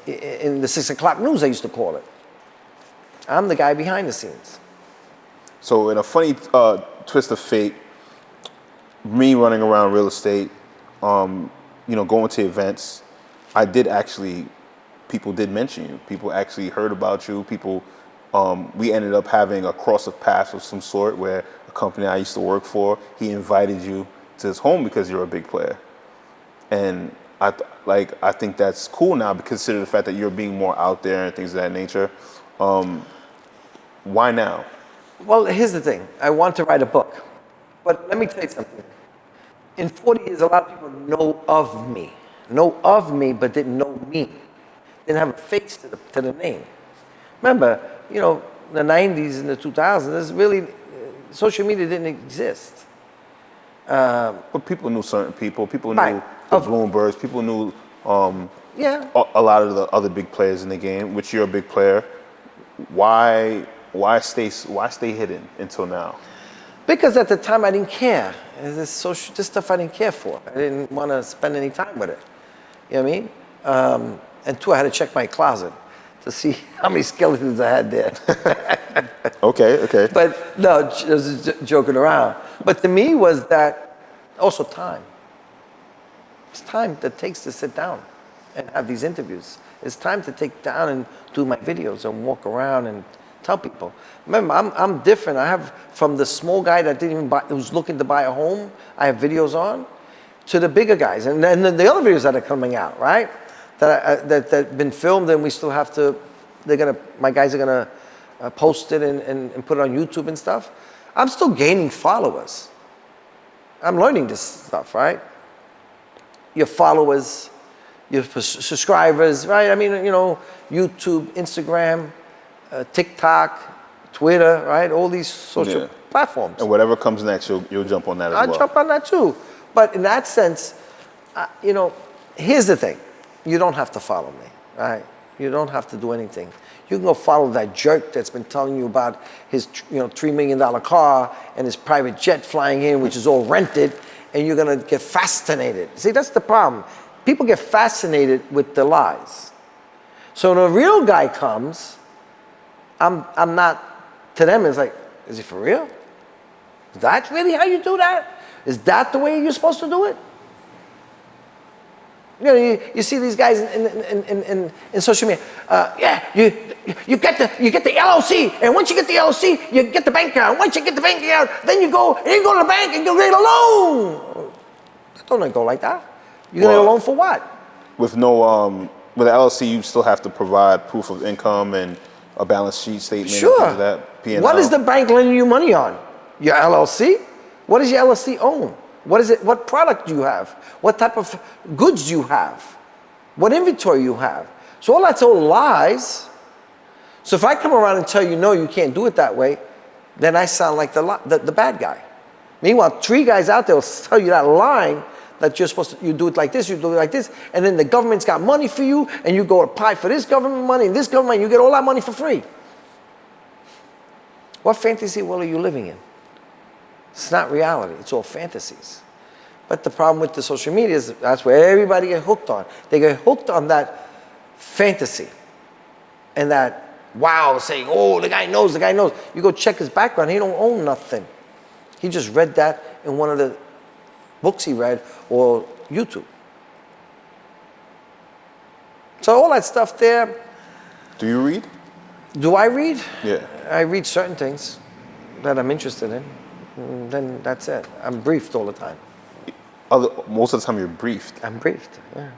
in the 6 o'clock news, I used to call it. I'm the guy behind the scenes. So in a funny twist of fate, me running around real estate, going to events, people did mention you. People actually heard about you. We ended up having a cross of paths of some sort where a company I used to work for, he invited you to his home because you're a big player. And I think that's cool now, consider the fact that you're being more out there and things of that nature. Why now? Well, here's the thing. I want to write a book. But let me tell you something. In 40 years, a lot of people know of me, but didn't know me. Didn't have a face to the name. Remember, the 90s and the 2000s, social media didn't exist. But people knew certain people. People Right. knew the Bloombergs. People knew Yeah. a lot of the other big players in the game, which you're a big player. Why stay hidden until now? Because at the time I didn't care. This stuff I didn't care for. I didn't want to spend any time with it. You know what I mean? And two, I had to check my closet to see how many skeletons I had there. Okay. But no, just joking around. But to me was that also time. It's time that takes to sit down and have these interviews. It's time to take down and do my videos and walk around and tell people. Remember, I'm different. I have from the small guy that didn't even buy, who's looking to buy a home, I have videos on, to the bigger guys. And then the other videos that are coming out, right? That have been filmed and we still have to, my guys are gonna post it and put it on YouTube and stuff. I'm still gaining followers. I'm learning this stuff, right? Your followers, your subscribers, right? I mean, YouTube, Instagram, TikTok, Twitter, right? All these social platforms. And whatever comes next, you'll jump on that as well. I'll jump on that too. But in that sense, here's the thing. You don't have to follow me, right? You don't have to do anything. You can go follow that jerk that's been telling you about his, $3 million car and his private jet flying in, which is all rented, and you're gonna get fascinated. See, that's the problem. People get fascinated with the lies. So when a real guy comes, I'm not, to them it's like, is he for real? Is that really how you do that? Is that the way you're supposed to do it? You see these guys in social media. You get the LLC, and once you get the LLC, you get the bank account. Once you get the bank account, then you go to the bank and you get a loan. It don't go like that. You get a loan for what? With no with the LLC, you still have to provide proof of income and a balance sheet statement. Sure. And that, P&L. What is the bank lending you money on? Your LLC? What does your LLC own? What is it? What product do you have? What type of goods do you have? What inventory you have? So all that's all lies. So if I come around and tell you, no, you can't do it that way, then I sound like the bad guy. Meanwhile, 3 guys out there will tell you that lying, that you're supposed to, you do it like this, you do it like this, and then the government's got money for you, and you go apply for this government money and this government, and you get all that money for free. What fantasy world are you living in? It's not reality. It's all fantasies. But the problem with the social media is that's where everybody gets hooked on. They get hooked on that fantasy. And that, wow, saying, oh, the guy knows. You go check his background. He don't own nothing. He just read that in one of the books he read or YouTube. So all that stuff there. Do you read? Do I read? Yeah. I read certain things that I'm interested in. And then that's it. I'm briefed all the time. Most of the time you're briefed. I'm briefed, yeah.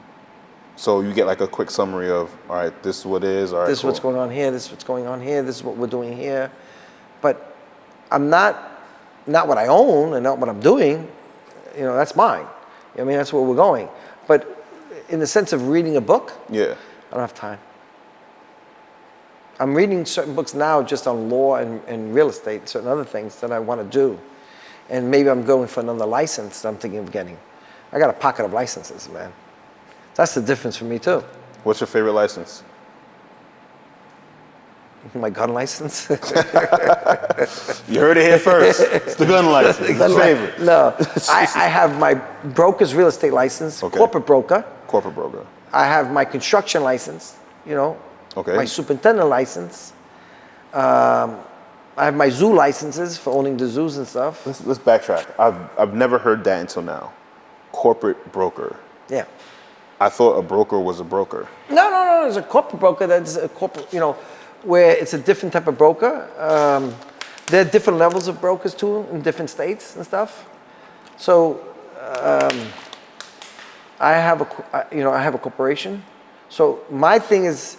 So you get like a quick summary of, all right, this is what it is. All right, this is what's going on here. This is what's going on here. This is what we're doing here. But I'm not what I own and not what I'm doing. That's mine. I mean, that's where we're going. But in the sense of reading a book, yeah, I don't have time. I'm reading certain books now just on law and real estate, certain other things that I want to do. And maybe I'm going for another license that I'm thinking of getting. I got a pocket of licenses, man. That's the difference for me too. What's your favorite license? My gun license. You heard it here first. It's the gun license. It's your favorite. No, I have my broker's real estate license, corporate broker. Corporate broker. I have my construction license, Okay. my superintendent license. I have my zoo licenses for owning the zoos and stuff. Let's backtrack. I've never heard that until now. Corporate broker. Yeah. I thought a broker was a broker. No. There's a corporate broker that's a corporate, where it's a different type of broker. There are different levels of brokers too in different states and stuff. So I have a corporation. So my thing is,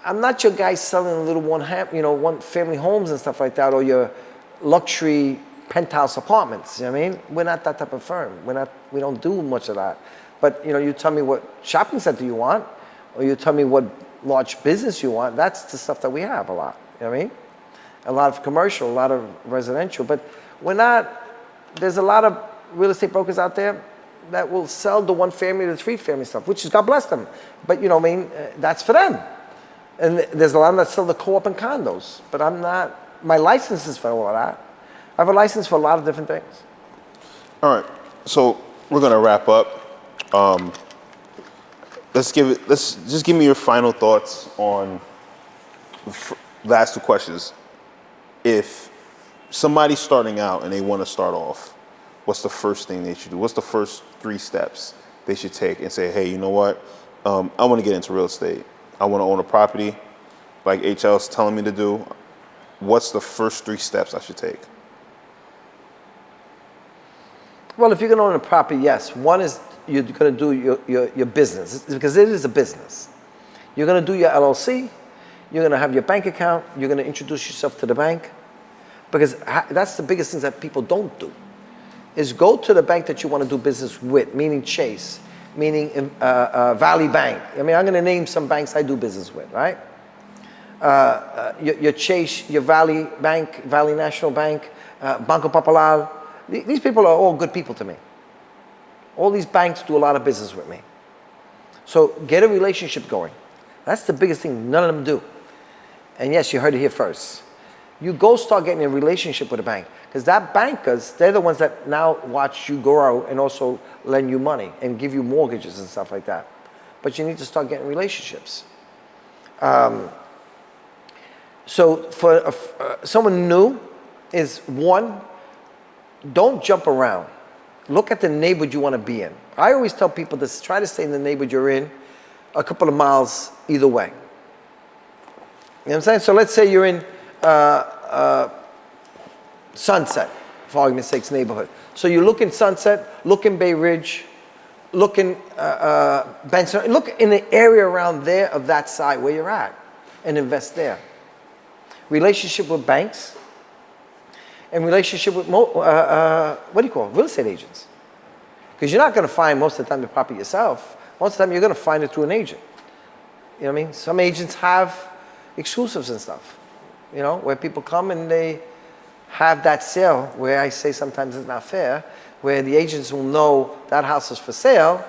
I'm not your guy selling little one family homes and stuff like that, or your luxury penthouse apartments. You know what I mean? We're not that type of firm. We don't do much of that. But you tell me what shopping center you want, or you tell me what large business you want. That's the stuff that we have a lot. You know what I mean? A lot of commercial, a lot of residential. But there's a lot of real estate brokers out there that will sell the 1 family to 3 family stuff, which is God bless them. But that's for them. And there's a lot of them that sell the co-op and condos. But I'm not, my license is for all of that. I have a license for a lot of different things. All right, so we're gonna wrap up. Let's just give me your final thoughts on the last 2 questions. If somebody's starting out and they want to start off, what's the first thing they should do? What's the first 3 steps they should take and say, hey, you know what? I want to get into real estate. I want to own a property like HL's telling me to do. What's the first 3 steps I should take? Well, if you're going to own a property, yes. One is you're going to do your business, because it is a business. You're going to do your LLC. You're going to have your bank account. You're going to introduce yourself to the bank, because that's the biggest things that people don't do, is go to the bank that you want to do business with, meaning Chase, meaning Valley Bank. I mean, I'm going to name some banks I do business with, right? Your Chase, your Valley Bank, Valley National Bank, Banco Popular. These people are all good people to me. All these banks do a lot of business with me. So get a relationship going. That's the biggest thing none of them do. And yes, you heard it here first. You go start getting a relationship with a bank, because that bankers, they're the ones that now watch you grow and also lend you money and give you mortgages and stuff like that. But you need to start getting relationships. So for someone new is, one, don't jump around. Look at the neighborhood you want to be in. I always tell people to try to stay in the neighborhood you're in a couple of miles either way. You know what I'm saying? So let's say you're in Sunset, for argument's sake, neighborhood. So you look in Sunset, look in Bay Ridge, look in Benson, look in the area around there of that side where you're at, and invest there. Relationship with banks, and relationship with real estate agents. Because you're not going to find most of the time the property yourself. Most of the time you're going to find it through an agent. You know what I mean? Some agents have exclusives and stuff, where people come and they have that sale, where I say sometimes it's not fair, where the agents will know that house is for sale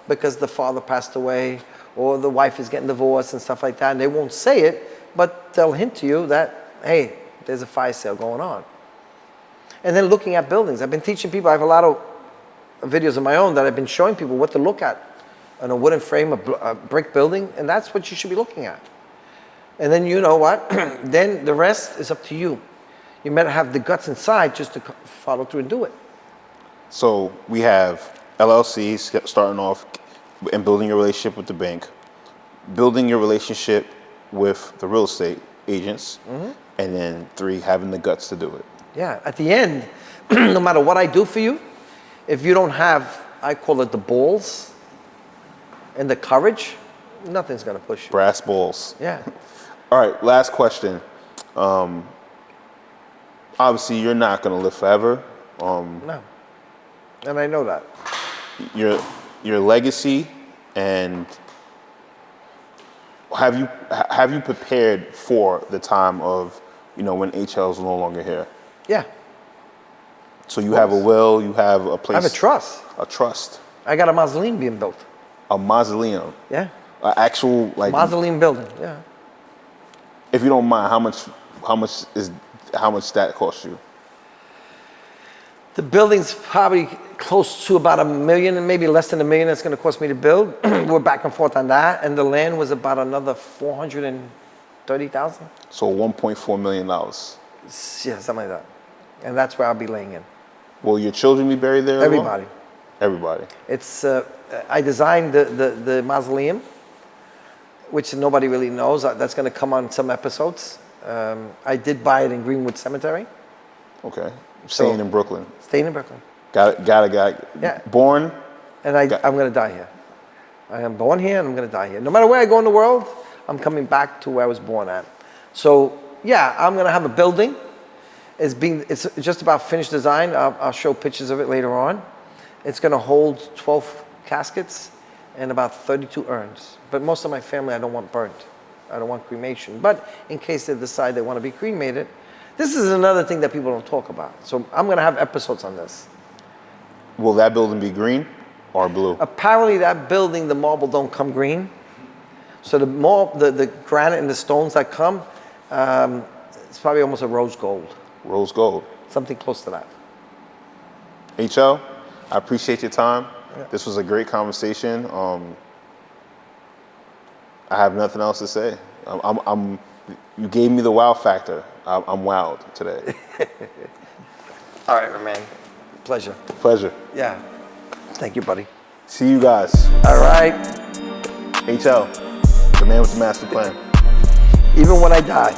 because the father passed away or the wife is getting divorced and stuff like that, and they won't say it, but they'll hint to you that, hey, there's a fire sale going on. And then looking at buildings. I've been teaching people, I have a lot of videos of my own that I've been showing people what to look at on a wooden frame, a brick building, and that's what you should be looking at. And then you know what? Then the rest is up to you. You better have the guts inside just to follow through and do it. So we have LLCs starting off and building your relationship with the bank, building your relationship with the real estate agents, and then 3, having the guts to do it. Yeah, at the end, no matter what I do for you, if you don't have, I call it the balls and the courage, nothing's going to push you. Brass balls. Yeah. All right, last question. Obviously, you're not going to live forever. No. And I know that. Your legacy, and have you prepared for the time of, when HL is no longer here? Yeah. So you have a will, you have a place. I have a trust. A trust. I got a mausoleum being built. A mausoleum. Yeah. An actual like Mausoleum building, yeah. If you don't mind, how much that cost you? The building's probably close to about $1 million, and maybe less than $1 million that's going to cost me to build. We're back and forth on that, and the land was about another $430,000. So $1.4 million. Yeah, something like that. And that's where I'll be laying in. Will your children be buried there? Everybody. Everybody. It's I designed the mausoleum, which nobody really knows. That's going to come on some episodes. I did buy it in Greenwood Cemetery. Okay. Staying in Brooklyn. Staying in Brooklyn. Got it. Yeah. Born. And I'm going to die here. I am born here and I'm going to die here. No matter where I go in the world, I'm coming back to where I was born at. So yeah, I'm going to have a building. It's just about finished design. I'll show pictures of it later on. It's going to hold 12 caskets and about 32 urns. But most of my family I don't want burnt. I don't want cremation. But in case they decide they want to be cremated, this is another thing that people don't talk about. So I'm going to have episodes on this. Will that building be green or blue? Apparently that building, the marble don't come green. So the granite and the stones that come, it's probably almost a rose gold. Rose gold. Something close to that. HL, I appreciate your time. Yeah. This was a great conversation. I have nothing else to say. You gave me the wow factor. I'm wowed today. All right, my man. Pleasure. Pleasure. Yeah. Thank you, buddy. See you guys. All right. HL, the man with the master plan. Even when I die.